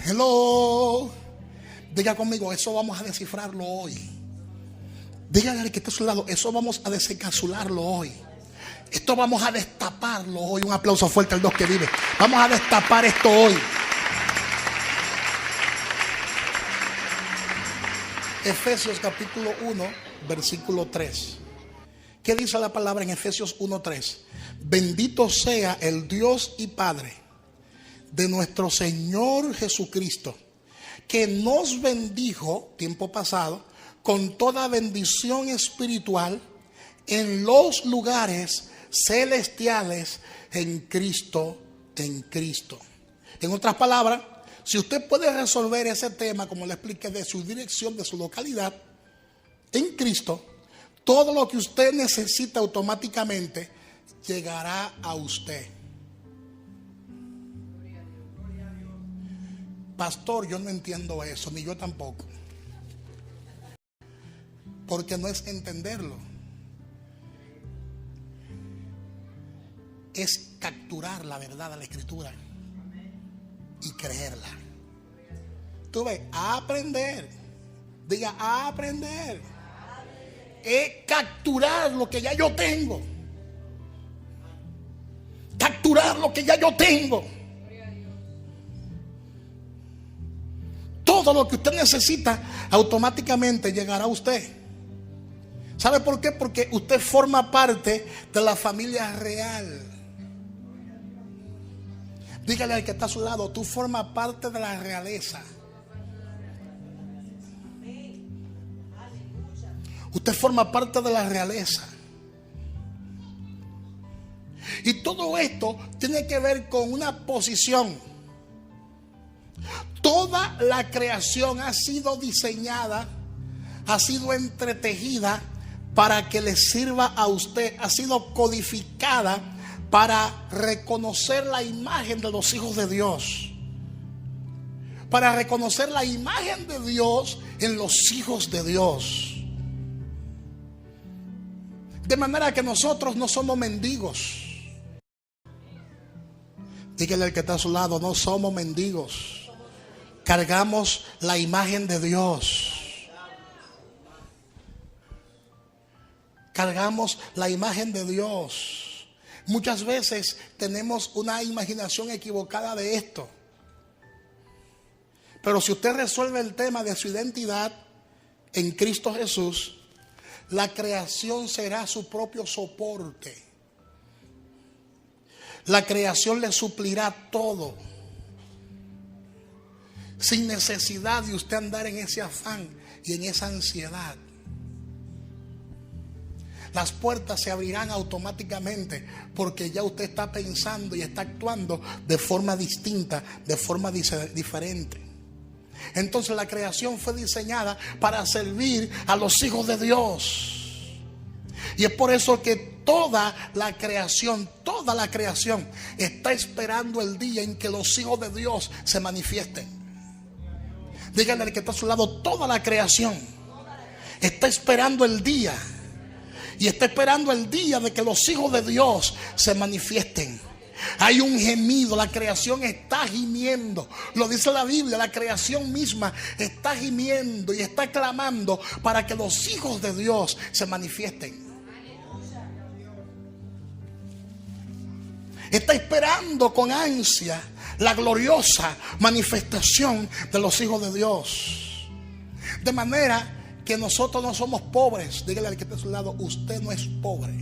Hello. Diga conmigo, eso vamos a descifrarlo hoy. Dígale al que está a su lado, eso vamos a desencapsularlo hoy. Esto vamos a destaparlo hoy. Un aplauso fuerte al Dios que vive. Vamos a destapar esto hoy. Efesios capítulo 1 versículo 3. ¿Qué dice la palabra en Efesios 1:3? Bendito sea el Dios y Padre de nuestro Señor Jesucristo, que nos bendijo, tiempo pasado, con toda bendición espiritual en los lugares celestiales en Cristo, en Cristo. En otras palabras, si usted puede resolver ese tema, como le expliqué, de su dirección, de su localidad, en Cristo, todo lo que usted necesita automáticamente llegará a usted. Pastor, yo no entiendo eso, ni yo tampoco. Porque no es entenderlo. Es capturar la verdad de la Escritura y creerla. Tú ves, a aprender. Diga, a aprender. Es capturar lo que ya yo tengo. Capturar lo que ya yo tengo. Todo lo que usted necesita automáticamente llegará a usted. ¿Sabe por qué? Porque usted forma parte de la familia real. Dígale al que está a su lado, tú formas parte de la realeza. Usted forma parte de la realeza. Y todo esto tiene que ver con una posición. Toda la creación ha sido diseñada, ha sido entretejida para que le sirva a usted, ha sido codificada para reconocer la imagen de los hijos de Dios, para reconocer la imagen de Dios en los hijos de Dios. De manera que nosotros no somos mendigos. Dígale al que está a su lado, no somos mendigos. Cargamos la imagen de Dios. Cargamos la imagen de Dios. Muchas veces tenemos una imaginación equivocada de esto. Pero si usted resuelve el tema de su identidad en Cristo Jesús, la creación será su propio soporte. La creación le suplirá todo, sin necesidad de usted andar en ese afán y en esa ansiedad. Las puertas se abrirán automáticamente porque ya usted está pensando y está actuando de forma distinta, de forma diferente. Entonces la creación fue diseñada para servir a los hijos de Dios. Y es por eso que toda la creación está esperando el día en que los hijos de Dios se manifiesten. Díganle al que está a su lado, toda la creación está esperando el día. Y está esperando el día de que los hijos de Dios se manifiesten. Hay un gemido, la creación está gimiendo. Lo dice la Biblia, la creación misma está gimiendo y está clamando para que los hijos de Dios se manifiesten. está esperando con ansia la gloriosa manifestación de los hijos de Dios. De manera que nosotros no somos pobres. Dígale al que está a su lado: usted no es pobre.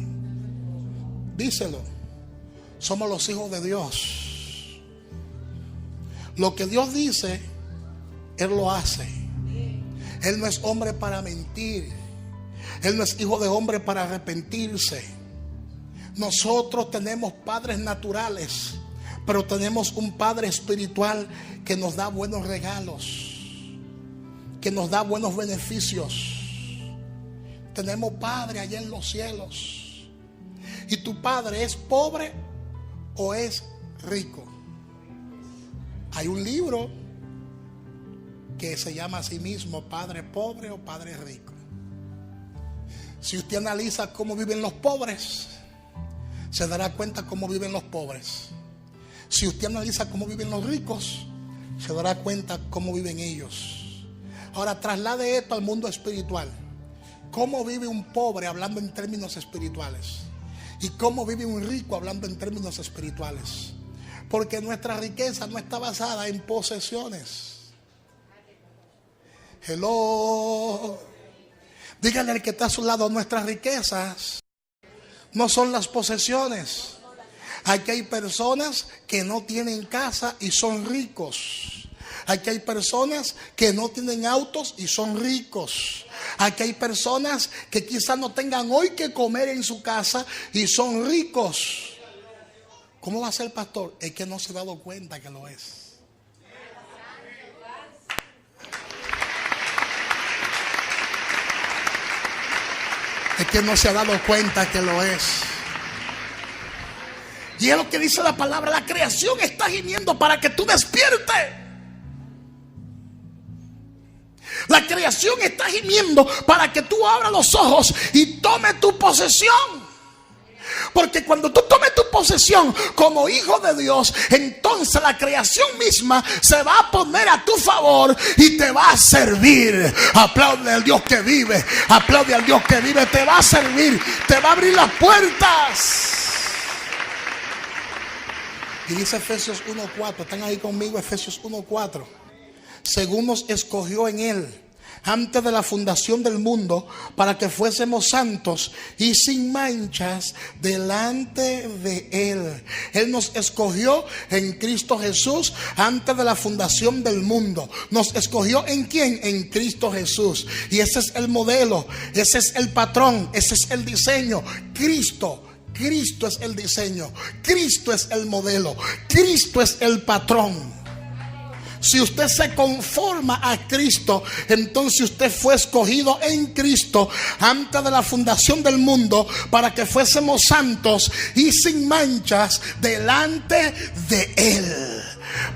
Díselo. Somos los hijos de Dios. Lo que Dios dice, Él lo hace. Él no es hombre para mentir. Él no es hijo de hombre para arrepentirse. Nosotros tenemos padres naturales, pero tenemos un Padre espiritual que nos da buenos regalos, que nos da buenos beneficios. Tenemos Padre allá en los cielos. ¿Y tu Padre es pobre o es rico? Hay un libro que se llama a sí mismo Padre Pobre o Padre Rico. Si usted analiza cómo viven los pobres, se dará cuenta cómo viven los pobres. Si usted analiza cómo viven los ricos, se dará cuenta cómo viven ellos. Ahora traslade esto al mundo espiritual. ¿Cómo vive un pobre hablando en términos espirituales? ¿Y cómo vive un rico hablando en términos espirituales? Porque nuestra riqueza no está basada en posesiones. Hello. Dígale al que está a su lado: nuestras riquezas no son las posesiones. Aquí hay personas que no tienen casa y son ricos. Aquí hay personas que no tienen autos y son ricos. Aquí hay personas que quizás no tengan hoy que comer en su casa y son ricos. ¿Cómo va a ser, pastor? Es que no se ha dado cuenta que lo es. Es que no se ha dado cuenta que lo es. Y es lo que dice la palabra: la creación está gimiendo para que tú despiertes. La creación está gimiendo para que tú abras los ojos y tomes tu posesión. Porque cuando tú tomes tu posesión como hijo de Dios, entonces la creación misma se va a poner a tu favor y te va a servir. Aplaude al Dios que vive. Aplaude al Dios que vive. Te va a servir. Te va a abrir las puertas. Y dice Efesios 1:4. ¿Están ahí conmigo? Efesios 1:4. Según nos escogió en Él antes de la fundación del mundo, para que fuésemos santos y sin manchas delante de Él. Él nos escogió en Cristo Jesús antes de la fundación del mundo. ¿Nos escogió en quién? En Cristo Jesús. Y ese es el modelo, ese es el patrón, ese es el diseño. Cristo es el diseño, Cristo es el modelo, Cristo es el patrón. Si usted se conforma a Cristo, entonces usted fue escogido en Cristo antes de la fundación del mundo para que fuésemos santos y sin manchas delante de Él.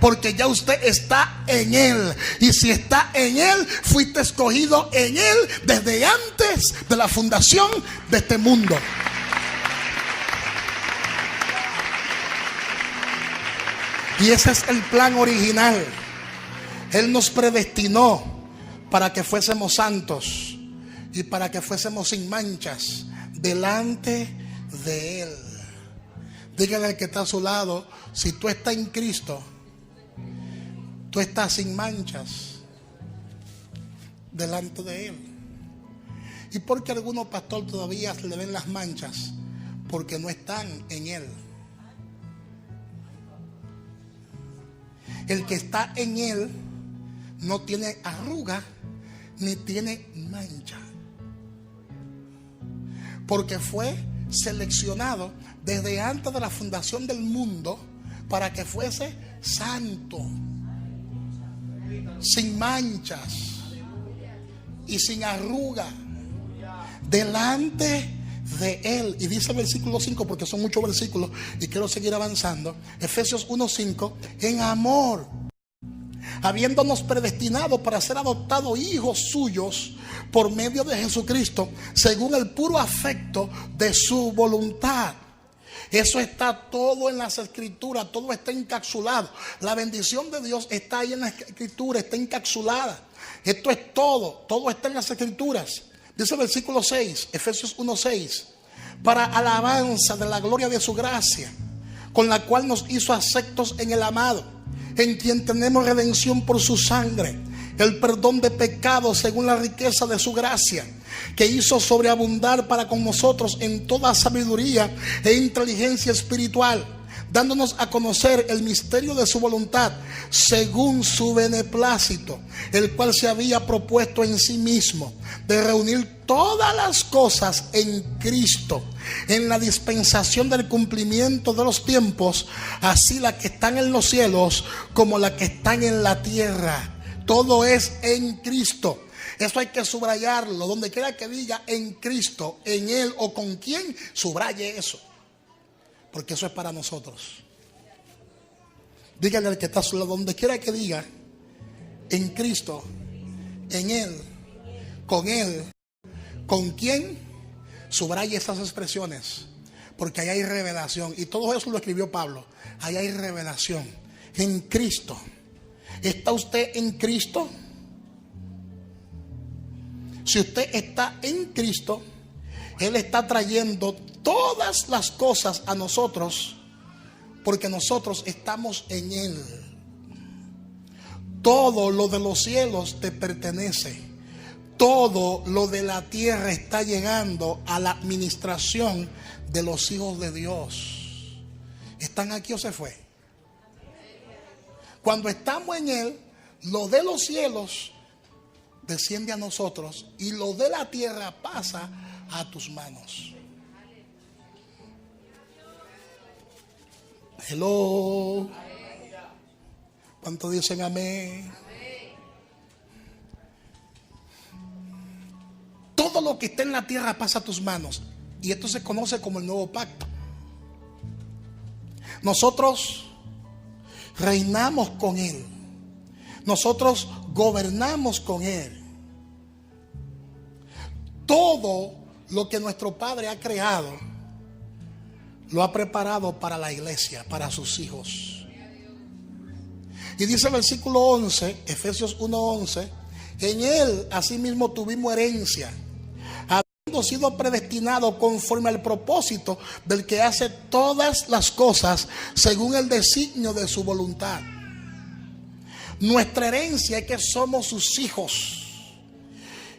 Porque ya usted está en Él. Y si está en Él, fuiste escogido en Él desde antes de la fundación de este mundo. Y ese es el plan original. Él nos predestinó para que fuésemos santos y para que fuésemos sin manchas delante de Él. Dígale al que está a su lado: si tú estás en Cristo, tú estás sin manchas delante de Él. ¿Y por qué a algunos pastores todavía le ven las manchas? Porque no están en Él. El que está en Él no tiene arruga ni tiene mancha, porque fue seleccionado desde antes de la fundación del mundo para que fuese santo, sin manchas y sin arruga delante de Él. Y dice el versículo 5, porque son muchos versículos y quiero seguir avanzando. Efesios 1:5: en amor, habiéndonos predestinado para ser adoptados hijos suyos por medio de Jesucristo, según el puro afecto de su voluntad. Eso está todo en las escrituras, todo está encapsulado. La bendición de Dios está ahí en la escritura, está encapsulada. Esto es todo está en las escrituras. Dice el versículo 6, Efesios 1:6: para alabanza de la gloria de su gracia, con la cual nos hizo aceptos en el amado, en quien tenemos redención por su sangre, el perdón de pecados según la riqueza de su gracia, que hizo sobreabundar para con nosotros en toda sabiduría e inteligencia espiritual, dándonos a conocer el misterio de su voluntad, según su beneplácito, el cual se había propuesto en sí mismo, de reunir todas las cosas en Cristo, en la dispensación del cumplimiento de los tiempos, así las que están en los cielos como las que están en la tierra. Todo es en Cristo. Eso hay que subrayarlo. Donde quiera que diga en Cristo, en Él o con quién, subraye eso. Porque eso es para nosotros. Dígale al que está a su lado, donde quiera que diga en Cristo, en Él, con quién, subraye esas expresiones. Porque ahí hay revelación. Y todo eso lo escribió Pablo. Ahí hay revelación. En Cristo. ¿Está usted en Cristo? Si usted está en Cristo, Él está trayendo todas las cosas a nosotros, porque nosotros estamos en Él. Todo lo de los cielos te pertenece. Todo lo de la tierra está llegando a la administración de los hijos de Dios. ¿Están aquí o se fue? Cuando estamos en Él, lo de los cielos desciende a nosotros y lo de la tierra pasa a tus manos. Hello. ¿Cuántos dicen amén? Todo lo que está en la tierra pasa a tus manos. Y esto se conoce como el nuevo pacto. Nosotros reinamos con Él. Nosotros gobernamos con Él. Todo lo que nuestro Padre ha creado, lo ha preparado para la iglesia, para sus hijos. Y dice el versículo 11, Efesios 1:11, en Él asimismo tuvimos herencia, habiendo sido predestinado conforme al propósito del que hace todas las cosas según el designio de su voluntad. Nuestra herencia es que somos sus hijos.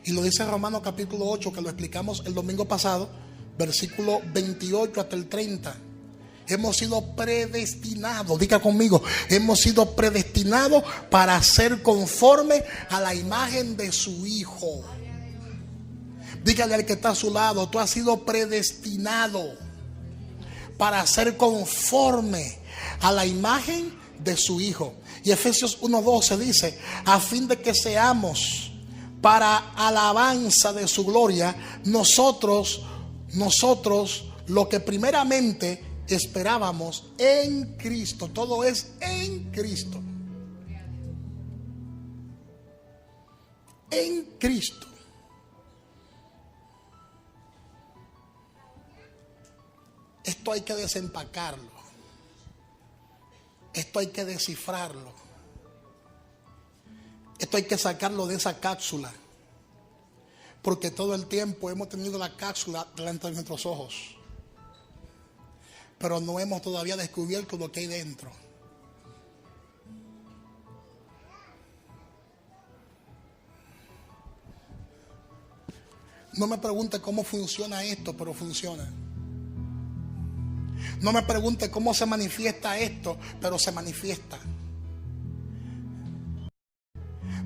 Y lo dice Romanos capítulo 8, que lo explicamos el domingo pasado, versículo 28 hasta el 30. Hemos sido predestinados, diga conmigo, hemos sido predestinados para ser conforme a la imagen de su Hijo. Dígale al que está a su lado, tú has sido predestinado para ser conforme a la imagen de su Hijo. Y Efesios 1:12 dice, a fin de que seamos para alabanza de su gloria, nosotros lo que primeramente esperábamos en Cristo. Todo es en Cristo. En Cristo. Esto hay que desempacarlo. Esto hay que descifrarlo. Esto hay que sacarlo de esa cápsula. Porque todo el tiempo hemos tenido la cápsula delante de nuestros ojos. Pero no hemos todavía descubierto lo que hay dentro. No me pregunte cómo funciona esto, pero funciona. No me pregunte cómo se manifiesta esto, pero se manifiesta.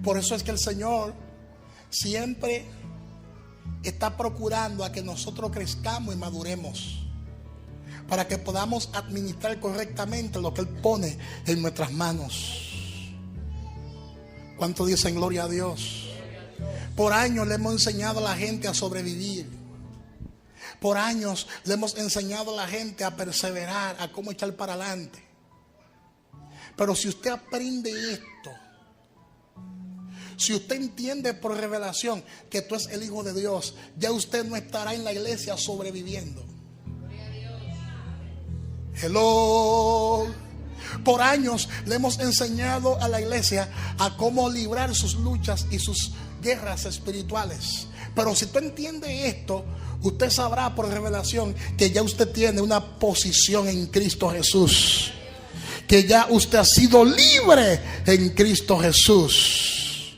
Por eso es que el Señor siempre está procurando a que nosotros crezcamos y maduremos, para que podamos administrar correctamente lo que Él pone en nuestras manos. ¿Cuánto dicen gloria a Dios? Por años le hemos enseñado a la gente a sobrevivir. Por años le hemos enseñado a la gente a perseverar, a cómo echar para adelante. Pero si usted aprende esto, si usted entiende por revelación que tú eres el Hijo de Dios, ya usted no estará en la iglesia sobreviviendo. Hello. Por años le hemos enseñado a la iglesia a cómo librar sus luchas y sus guerras espirituales. Pero si tú entiendes esto, usted sabrá por revelación que ya usted tiene una posición en Cristo Jesús, que ya usted ha sido libre en Cristo Jesús.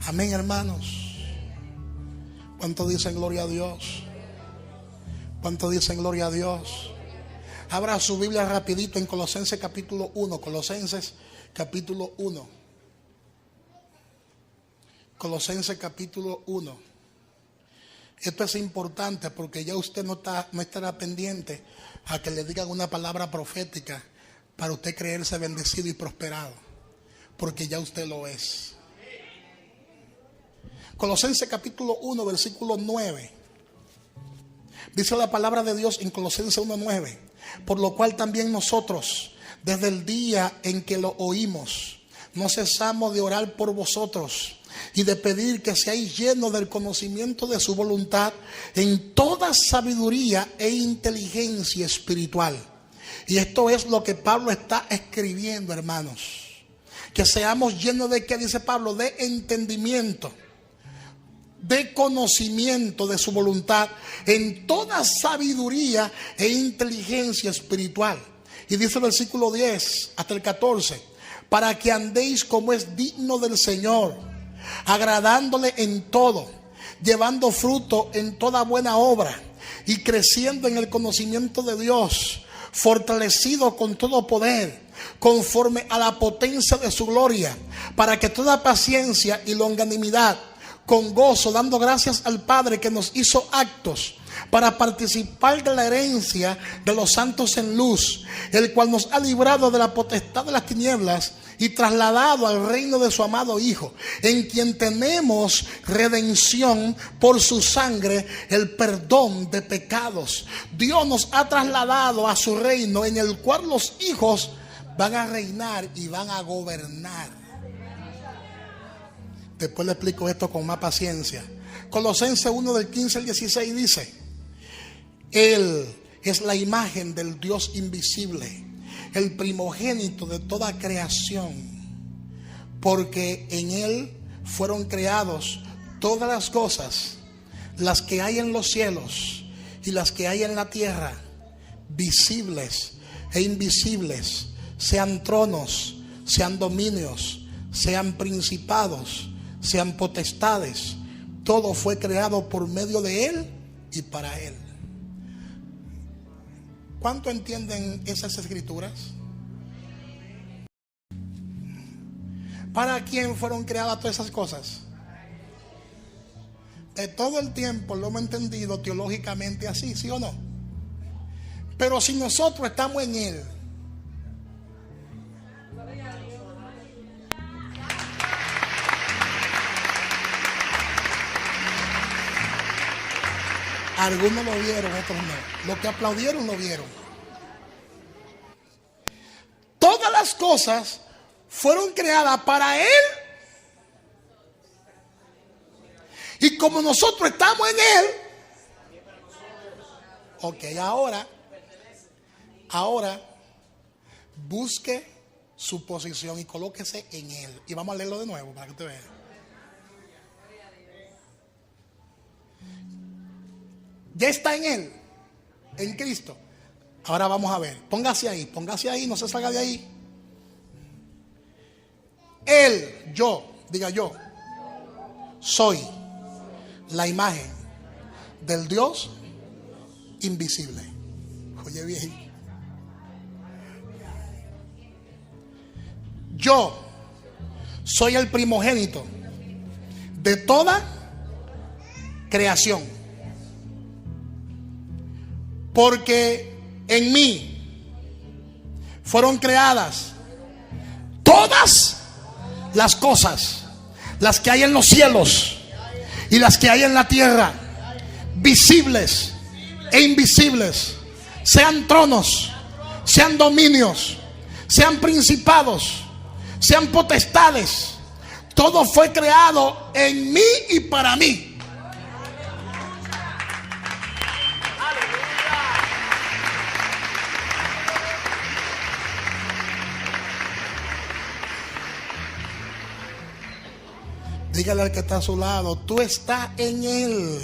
Amén, hermanos. ¿Cuánto dicen gloria a Dios? ¿Cuánto dicen gloria a Dios? Abra su Biblia rapidito en Colosenses capítulo 1. Colosenses capítulo 1. Colosenses capítulo 1. Esto es importante porque ya usted no estará pendiente a que le digan una palabra profética para usted creerse bendecido y prosperado, porque ya usted lo es. Colosenses capítulo 1 versículo 9. Dice la palabra de Dios en Colosenses 1:9: por lo cual también nosotros, desde el día en que lo oímos, no cesamos de orar por vosotros y de pedir que seáis llenos del conocimiento de su voluntad en toda sabiduría e inteligencia espiritual. Y esto es lo que Pablo está escribiendo, hermanos. Que seamos llenos de, ¿qué dice Pablo? De entendimiento, de conocimiento de su voluntad en toda sabiduría e inteligencia espiritual. Y dice el versículo 10 hasta el 14: para que andéis como es digno del Señor, agradándole en todo, llevando fruto en toda buena obra y creciendo en el conocimiento de Dios, fortalecido con todo poder, conforme a la potencia de su gloria, para que toda paciencia y longanimidad, con gozo, dando gracias al Padre que nos hizo aptos para participar de la herencia de los santos en luz, el cual nos ha librado de la potestad de las tinieblas y trasladado al reino de su amado Hijo, en quien tenemos redención por su sangre, el perdón de pecados. Dios nos ha trasladado a su reino, en el cual los hijos van a reinar y van a gobernar. Después le explico esto con más paciencia. Colosenses 1 del 15 al 16 dice: Él es la imagen del Dios invisible, el primogénito de toda creación, porque en Él fueron creados todas las cosas, las que hay en los cielos y las que hay en la tierra, visibles e invisibles, sean tronos, sean dominios, sean principados, sean potestades. Todo fue creado por medio de Él y para Él. ¿Cuánto entienden esas escrituras? ¿Para quién fueron creadas todas esas cosas? De todo el tiempo lo hemos entendido teológicamente así, ¿sí o no? Pero si nosotros estamos en Él, algunos lo vieron, otros no. Los que aplaudieron lo vieron. Todas las cosas fueron creadas para Él. Y como nosotros estamos en Él, ok, ahora busque su posición y colóquese en Él. Y vamos a leerlo de nuevo para que usted vea. Ya está en Él, en Cristo. Ahora vamos a ver, póngase ahí, no se salga de ahí. Él, diga yo, soy la imagen del Dios invisible. Oye bien. Yo soy el primogénito de toda creación. Porque en mí fueron creadas todas las cosas, las que hay en los cielos y las que hay en la tierra, visibles e invisibles, sean tronos, sean dominios, sean principados, sean potestades. Todo fue creado en mí y para mí. Dígale al que está a su lado, tú estás en Él.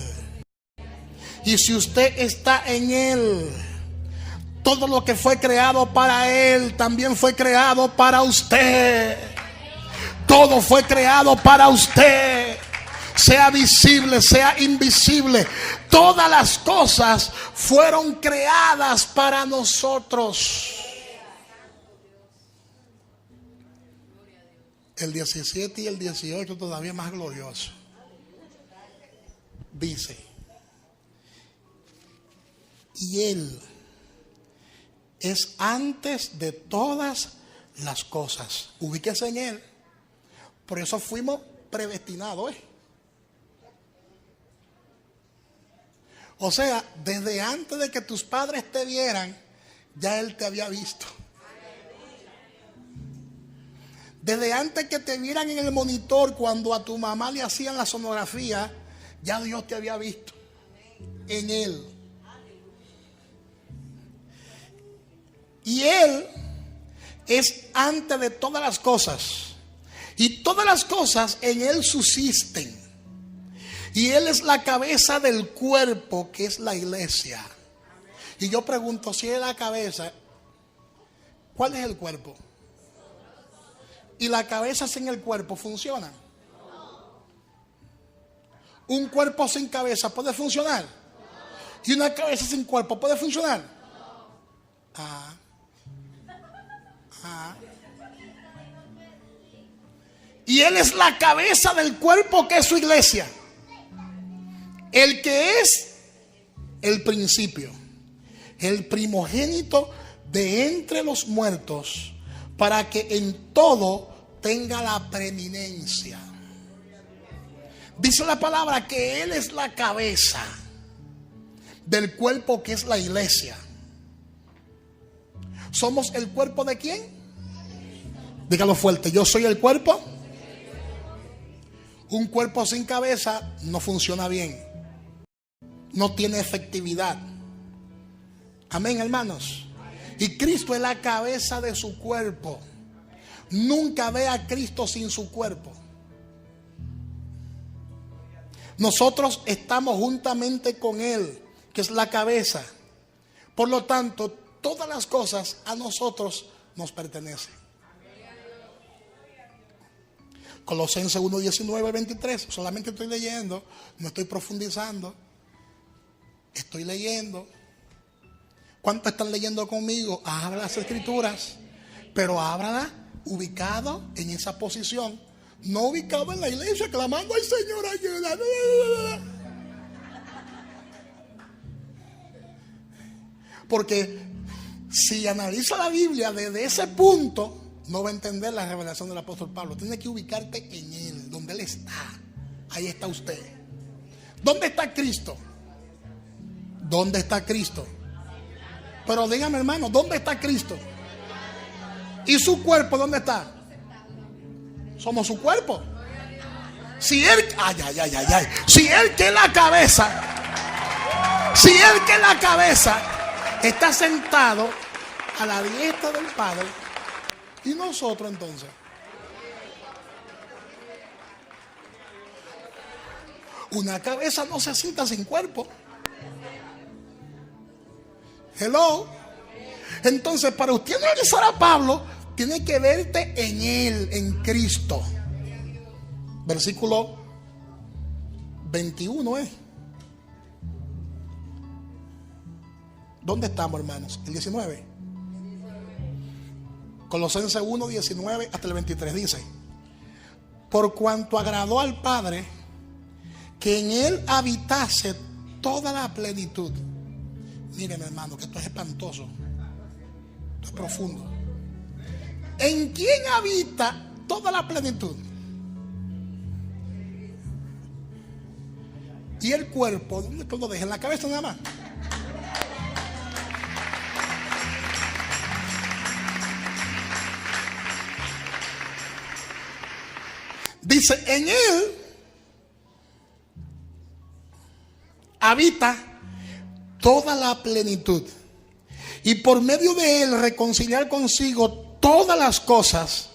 Y si usted está en Él, todo lo que fue creado para Él también fue creado para usted. Todo fue creado para usted. Sea visible, sea invisible. Todas las cosas fueron creadas para nosotros. El 17 y el 18 todavía más glorioso. Dice, y Él es antes de todas las cosas. Ubíquese en Él. Por eso fuimos predestinados. O sea, desde antes de que tus padres te vieran, ya Él te había visto. Desde antes que te vieran en el monitor, cuando a tu mamá le hacían la sonografía, ya Dios te había visto en Él. Y Él es antes de todas las cosas. Y todas las cosas en Él subsisten. Y Él es la cabeza del cuerpo, que es la iglesia. Y yo pregunto, si Él es la cabeza, ¿cuál es el cuerpo? Y la cabeza sin el cuerpo funciona. Un cuerpo sin cabeza puede funcionar. Y una cabeza sin cuerpo puede funcionar. Y Él es la cabeza del cuerpo, que es su iglesia. El que es el principio, el primogénito de entre los muertos, para que en todo tenga la preeminencia. Dice la palabra que Él es la cabeza del cuerpo, que es la iglesia. ¿Somos el cuerpo de quién? Dígalo fuerte, yo soy el cuerpo. Un cuerpo sin cabeza no funciona bien, no tiene efectividad. Amén, hermanos. Y Cristo es la cabeza de su cuerpo. Nunca ve a Cristo sin su cuerpo. Nosotros estamos juntamente con Él, que es la cabeza. Por lo tanto, todas las cosas a nosotros nos pertenecen. Colosenses 1, 19, 23. Solamente estoy leyendo, no estoy profundizando. Estoy leyendo. ¿Cuántos están leyendo conmigo? Abra las escrituras, pero ábrala ubicado en esa posición. No ubicado en la iglesia clamando al Señor ayuda. Porque si analiza la Biblia desde ese punto, no va a entender la revelación del apóstol Pablo. Tiene que ubicarte en Él, donde Él está. Ahí está usted. ¿Dónde está Cristo? ¿Dónde está Cristo? Pero dígame, hermano, ¿dónde está Cristo? ¿Y su cuerpo dónde está? Somos su cuerpo. Si Él, si Él que es la cabeza, si Él que es la cabeza está sentado a la diestra del Padre, ¿y nosotros entonces? Una cabeza no se sienta sin cuerpo. Hello. Entonces, para usted analizar a Pablo, tiene que verte en Él, en Cristo. Versículo 21 ¿Dónde estamos, hermanos? El 19. Colosenses 1, 19 hasta el 23 dice: por cuanto agradó al Padre que en Él habitase toda la plenitud. Miren, hermano, que esto es espantoso. Esto es profundo. ¿En quién habita toda la plenitud? Y el cuerpo, ¿dónde lo deja? ¿En la cabeza nada más? Dice, en Él habita toda la plenitud, y por medio de Él reconciliar consigo todas las cosas,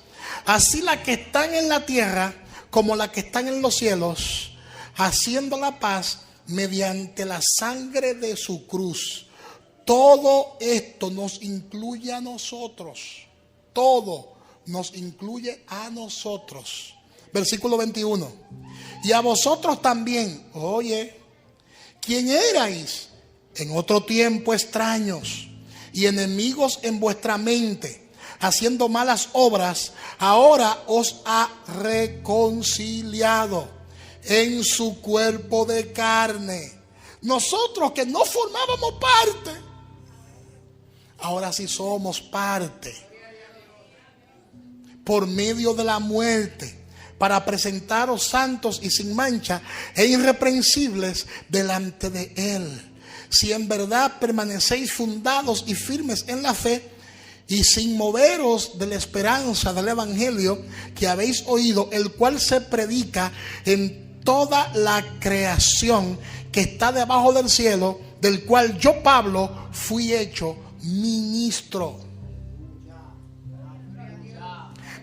así las que están en la tierra como la que están en los cielos, haciendo la paz mediante la sangre de su cruz. Todo esto nos incluye a nosotros. Todo nos incluye a nosotros. Versículo 21. Y a vosotros también, oye, ¿quién erais en otro tiempo extraños y enemigos en vuestra mente, haciendo malas obras? Ahora os ha reconciliado en su cuerpo de carne. Nosotros que no formábamos parte, ahora sí somos parte, por medio de la muerte, para presentaros santos y sin mancha e irreprensibles delante de Él. Si en verdad permanecéis fundados y firmes en la fe, y sin moveros de la esperanza del evangelio que habéis oído, el cual se predica en toda la creación que está debajo del cielo, del cual yo, Pablo, fui hecho ministro.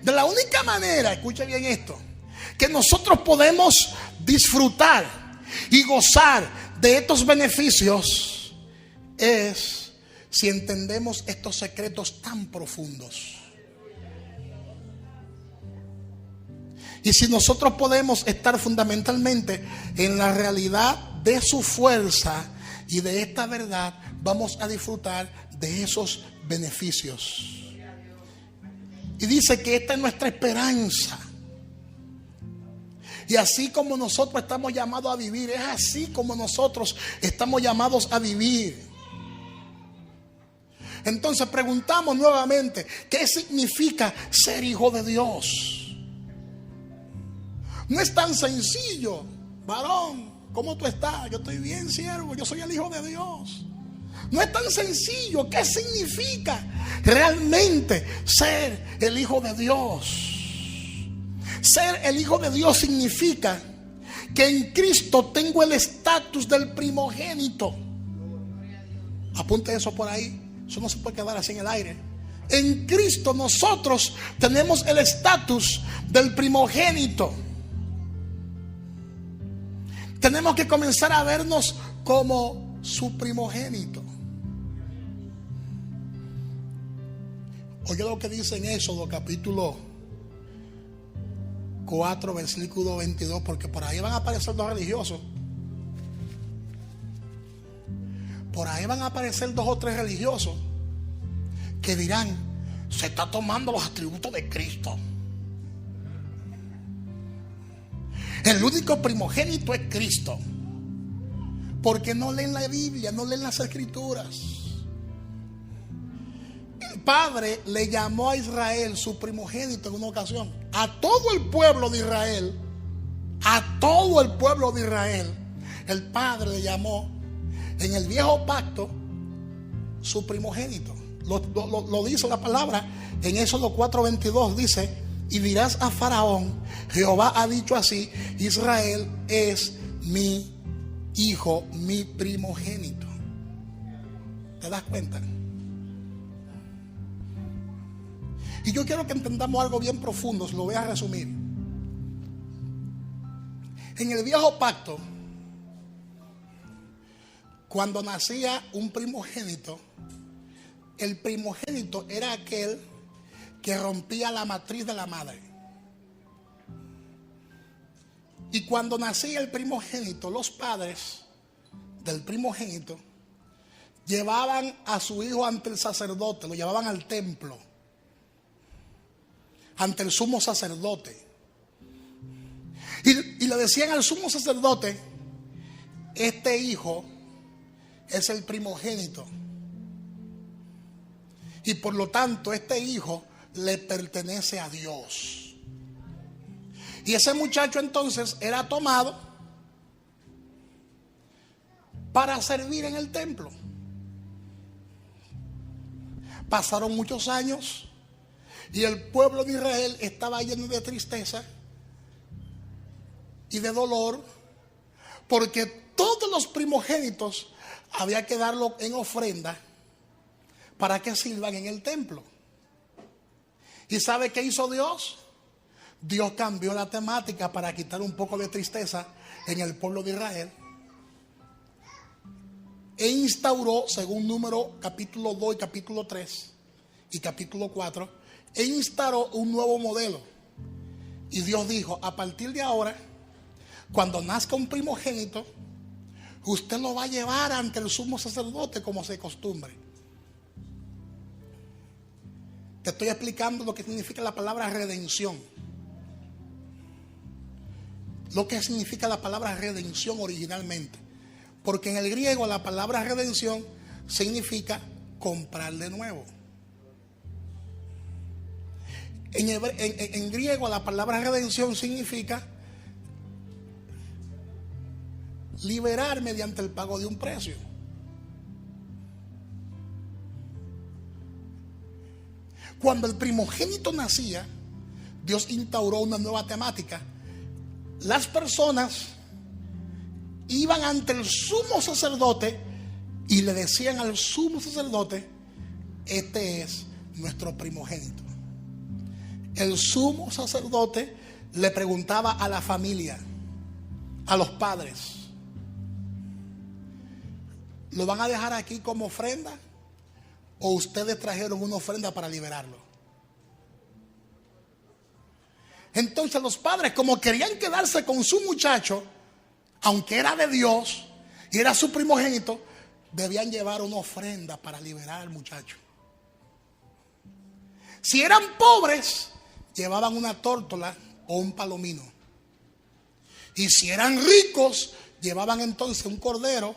De la única manera, escuche bien esto, que nosotros podemos disfrutar y gozar de estos beneficios es si entendemos estos secretos tan profundos. Y si nosotros podemos estar fundamentalmente en la realidad de su fuerza y de esta verdad, vamos a disfrutar de esos beneficios. Y dice que esta es nuestra esperanza. Y así como nosotros estamos llamados a vivir, es así como nosotros estamos llamados a vivir. Entonces preguntamos nuevamente, ¿qué significa ser hijo de Dios? No es tan sencillo. Varón, ¿cómo tú estás? Yo estoy bien, siervo, yo soy el hijo de Dios. No es tan sencillo. ¿Qué significa realmente ser el hijo de Dios? Ser el hijo de Dios significa que en Cristo tengo el estatus del primogénito. Apunte eso por ahí. Eso no se puede quedar así en el aire. En Cristo nosotros tenemos el estatus del primogénito. Tenemos que comenzar a vernos como su primogénito. Oye lo que dice en Éxodo capítulo 4 versículo 22, porque por ahí van a aparecer dos religiosos. Por ahí van a aparecer dos o tres religiosos que dirán, se está tomando los atributos de Cristo. El único primogénito es Cristo. Porque no leen la Biblia, no leen las Escrituras. El Padre le llamó a Israel su primogénito en una ocasión. A todo el pueblo de Israel, a todo el pueblo de Israel, el Padre le llamó en el viejo pacto su primogénito. Lo dice la palabra en Éxodo 4:22, dice: y dirás a Faraón, Jehová ha dicho así, Israel es mi hijo, mi primogénito. ¿Te das cuenta? Y yo quiero que entendamos algo bien profundo, se lo voy a resumir. En el viejo pacto, cuando nacía un primogénito, el primogénito era aquel que rompía la matriz de la madre. Y cuando nacía el primogénito, los padres del primogénito llevaban a su hijo ante el sacerdote, lo llevaban al templo, ante el sumo sacerdote. Y le decían al sumo sacerdote: este hijo es el primogénito. Y por lo tanto, este hijo le pertenece a Dios. Y ese muchacho entonces era tomado para servir en el templo. Pasaron muchos años y el pueblo de Israel estaba lleno de tristeza y de dolor, porque todos los primogénitos había que darlo en ofrenda para que sirvan en el templo. ¿Y sabe qué hizo Dios? Dios cambió la temática para quitar un poco de tristeza en el pueblo de Israel e instauró, según Número capítulo 2 y capítulo 3 y capítulo 4, e instauró un nuevo modelo. Y Dios dijo: a partir de ahora, cuando nazca un primogénito, usted lo va a llevar ante el sumo sacerdote como se costumbre. Te estoy explicando lo que significa la palabra redención. Lo que significa la palabra redención originalmente. Porque en el griego la palabra redención significa comprar de nuevo. En griego la palabra redención significa liberar mediante el pago de un precio. Cuando el primogénito nacía, Dios instauró una nueva temática. Las personas iban ante el sumo sacerdote y le decían al sumo sacerdote: este es nuestro primogénito. El sumo sacerdote le preguntaba a la familia, a los padres: ¿lo van a dejar aquí como ofrenda o ustedes trajeron una ofrenda para liberarlo? Entonces los padres, como querían quedarse con su muchacho, aunque era de Dios y era su primogénito, debían llevar una ofrenda para liberar al muchacho. Si eran pobres, llevaban una tórtola o un palomino. Y si eran ricos, llevaban entonces un cordero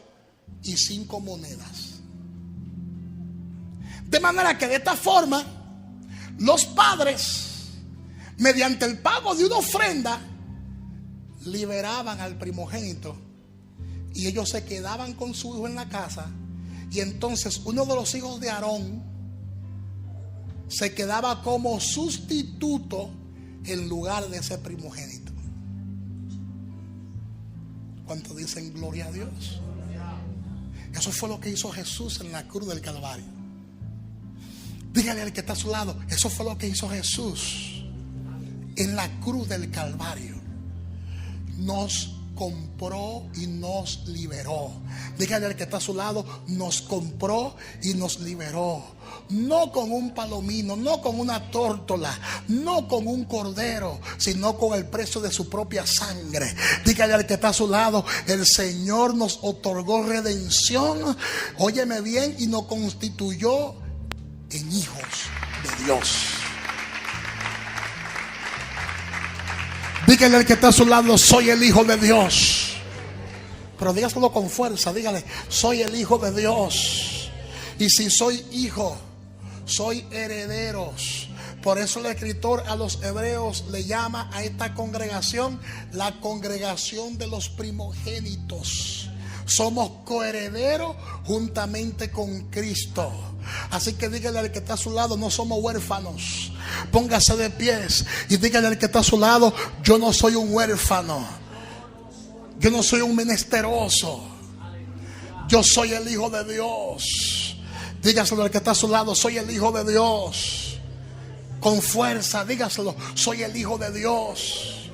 y 5 monedas. De manera que de esta forma, los padres, mediante el pago de una ofrenda, liberaban al primogénito y ellos se quedaban con su hijo en la casa. Y entonces uno de los hijos de Aarón se quedaba como sustituto en lugar de ese primogénito. ¿Cuántos dicen gloria a Dios? Eso fue lo que hizo Jesús en la cruz del Calvario. Dígale al que está a su lado: eso fue lo que hizo Jesús en la cruz del Calvario. Nos compró y nos liberó. Dígale al que está a su lado: nos compró y nos liberó. No con un palomino, no con una tórtola, no con un cordero, sino con el precio de su propia sangre. Dígale al que está a su lado: el Señor nos otorgó redención, óyeme bien, y nos constituyó en hijos de Dios. Dígale al que está a su lado: soy el hijo de Dios. Pero dígaselo con fuerza, dígale: soy el hijo de Dios. Y si soy hijo, soy herederos. Por eso el escritor a los hebreos le llama a esta congregación la congregación de los primogénitos. Somos coherederos juntamente con Cristo. Así que dígale al que está a su lado: no somos huérfanos. Póngase de pies y dígale al que está a su lado: yo no soy un huérfano, yo no soy un menesteroso, yo soy el hijo de Dios. Dígaselo al que está a su lado: soy el hijo de Dios. Con fuerza, dígaselo: soy el hijo de Dios.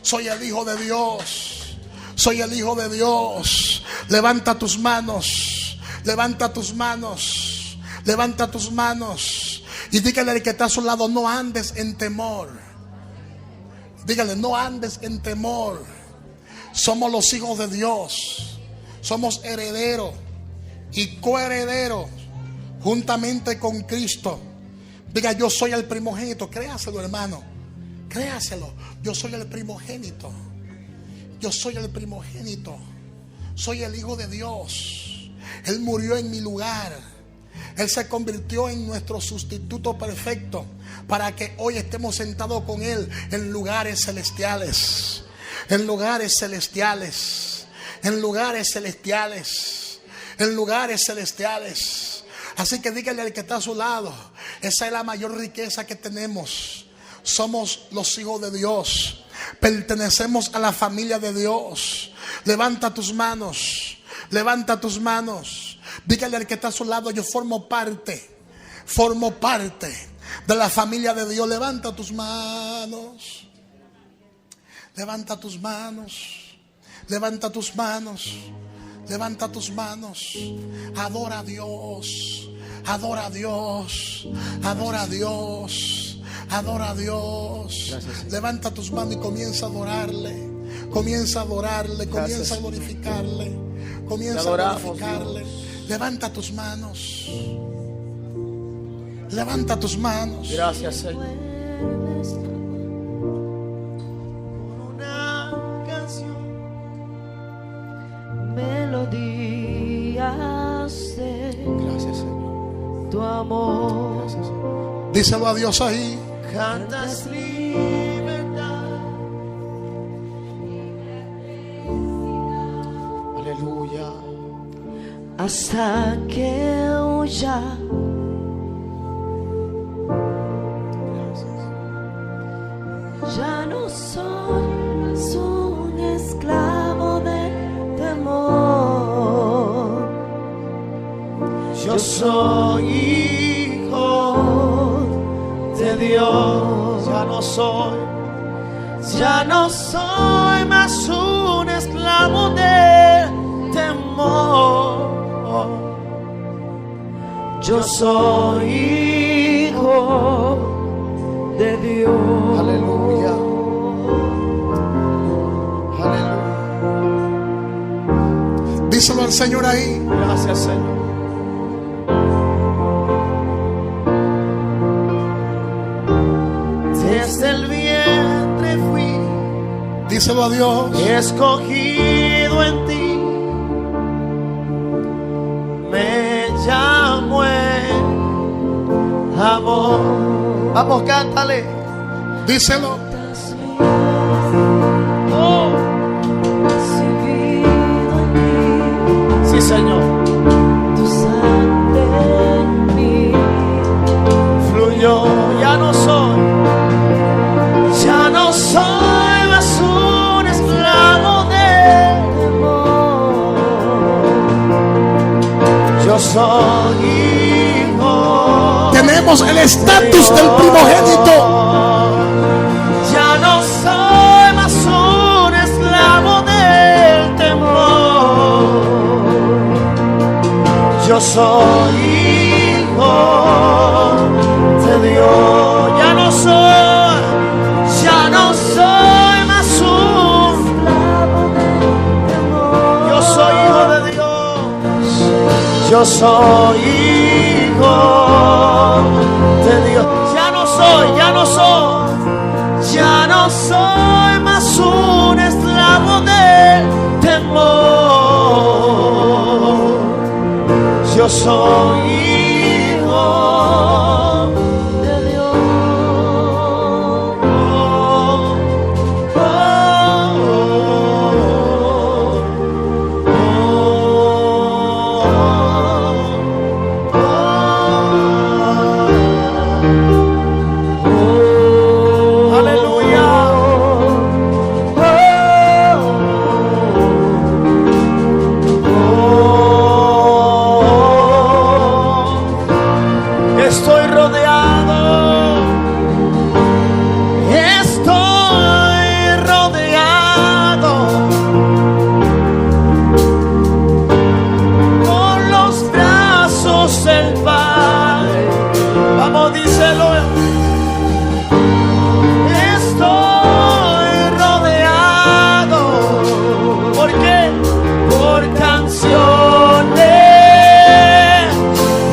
Soy el hijo de Dios. Soy el hijo de Dios. Levanta tus manos. Levanta tus manos. Levanta tus manos y dígale al que está a su lado: no andes en temor. Dígale: no andes en temor. Somos los hijos de Dios. Somos herederos y coherederos juntamente con Cristo. Diga: yo soy el primogénito. Créaselo, hermano. Créaselo. Yo soy el primogénito. Yo soy el primogénito. Soy el hijo de Dios. Él murió en mi lugar. Él se convirtió en nuestro sustituto perfecto para que hoy estemos sentados con Él en lugares celestiales. En lugares celestiales. En lugares celestiales. En lugares celestiales. Así que dígale al que está a su lado: esa es la mayor riqueza que tenemos. Somos los hijos de Dios. Pertenecemos a la familia de Dios. Levanta tus manos. Levanta tus manos. Dígale al que está a su lado: yo formo parte de la familia de Dios. Levanta tus manos. Levanta tus manos. Levanta tus manos. Levanta tus manos. Adora a Dios. Adora a Dios. Adora a Dios. Adora a Dios. Gracias. Levanta tus manos y comienza a adorarle. Comienza a adorarle. Comienza Gracias. a glorificarle. Te Comienza a adoramos, glorificarle. Dios. Levanta tus manos. Levanta tus manos. Gracias, Señor. Una canción, melodías de Gracias, Señor. tu amor. Gracias, Señor. Díselo a Dios ahí. Cantas libertad, Aleluya. hasta que huya. Gracias. Ya no soy más un esclavo del temor. Yo soy hijo de Dios. Ya no soy más un esclavo del temor. Yo soy hijo de Dios. Aleluya. Aleluya. Díselo al Señor ahí. Gracias, Señor. Desde el vientre fui Díselo a Dios. escogido en ti. Me llamo el amor. Vamos, cántale. Díselo. Oh. Sí, Señor. Tu sangre en mí fluyó. Ya no soy más un esclavo del temor. Yo soy hijo. Tenemos el estatus del primogénito. Ya no soy más un esclavo del temor. Yo soy hijo de Dios. Ya no soy más un esclavo del temor. Yo soy hijo de Dios. Yo soy hijo de Dios. Ya no soy más un esclavo del temor. Yo soy hijo de Dios. Estoy rodeado con los brazos del Padre. Vamos, díselo. Estoy rodeado. ¿Por qué? Por canciones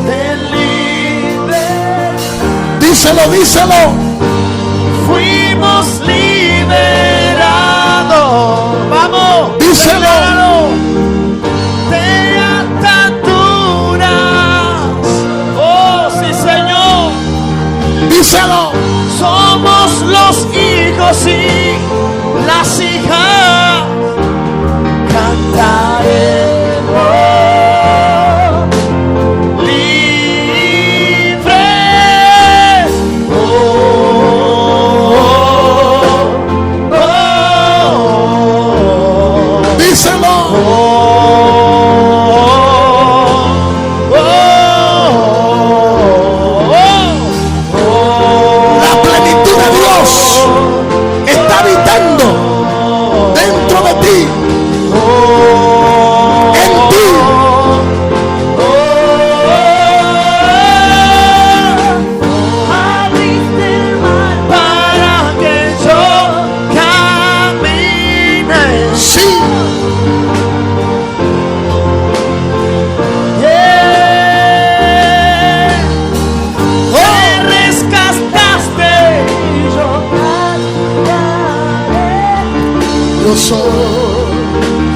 de libertad. Díselo. Fuimos liberados. Vamos, Díselo. decláralo. De ataduras. Oh, sí, Señor. Díselo. Somos los hijos y las hijas. Cantaremos libres. Oh.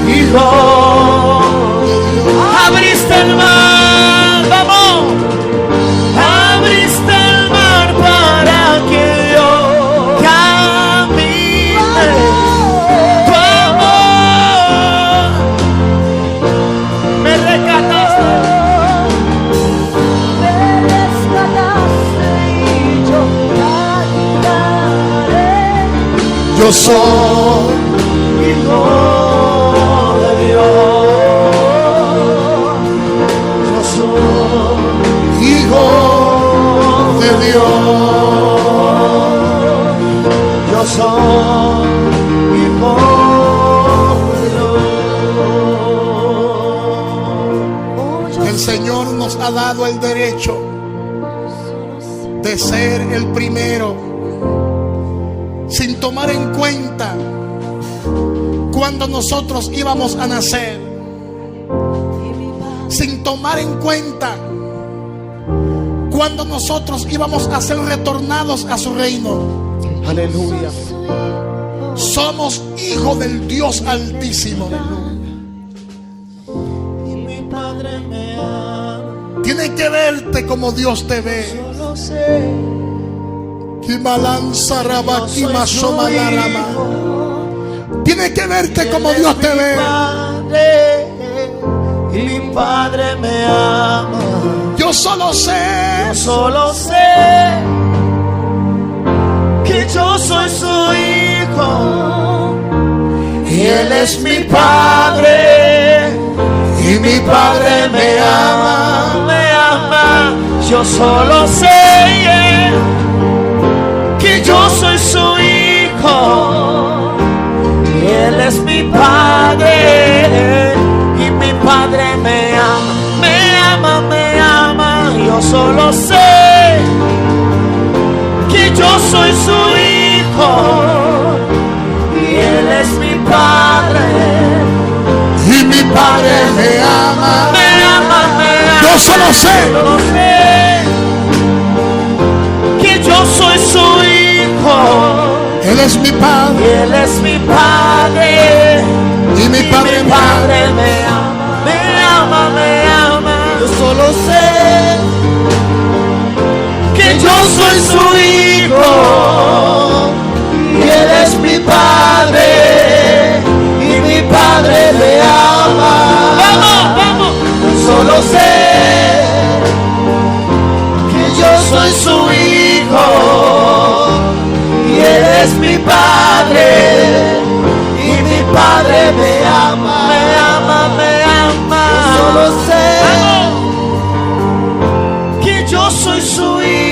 Hijo, abriste el mar, vamos, abriste el mar para que yo camine. Tu amor me rescataste. Me rescataste y yo cantaré. Yo soy Hijo de Dios, yo soy hijo de Dios. yo soy hijo de Dios. El Señor nos ha dado el derecho de ser el primero, sin tomar en cuenta cuando nosotros íbamos a nacer, sin tomar en cuenta cuando nosotros íbamos a ser retornados a su reino. Aleluya. Somos hijos del Dios Altísimo. Y mi Padre me ama, Tienes que verte como Dios te ve. yo lo sé. Tienes que verte como Dios te ve. Y mi Padre me ama. Yo solo sé Yo solo sé que yo soy su hijo y Él es mi Padre y mi Padre me ama, me ama. Yo solo sé que yo soy su hijo y Él es mi Padre y mi Padre me ama, me ama, me ama. Yo solo sé que yo soy su hijo y Él es mi Padre y mi Padre me ama. me ama, me ama. Yo solo sé Solo sé que yo soy su hijo Él es mi y Padre Él es mi Padre y mi Padre me ama. me ama, me ama, me ama. Yo solo sé que yo soy su hijo y Él es mi Padre y mi Padre me ama. Vamos, vamos. Yo solo sé que yo soy su hijo y Él es mi Padre y mi Padre me ama, me ama, me ama. Yo solo sé que yo soy su hijo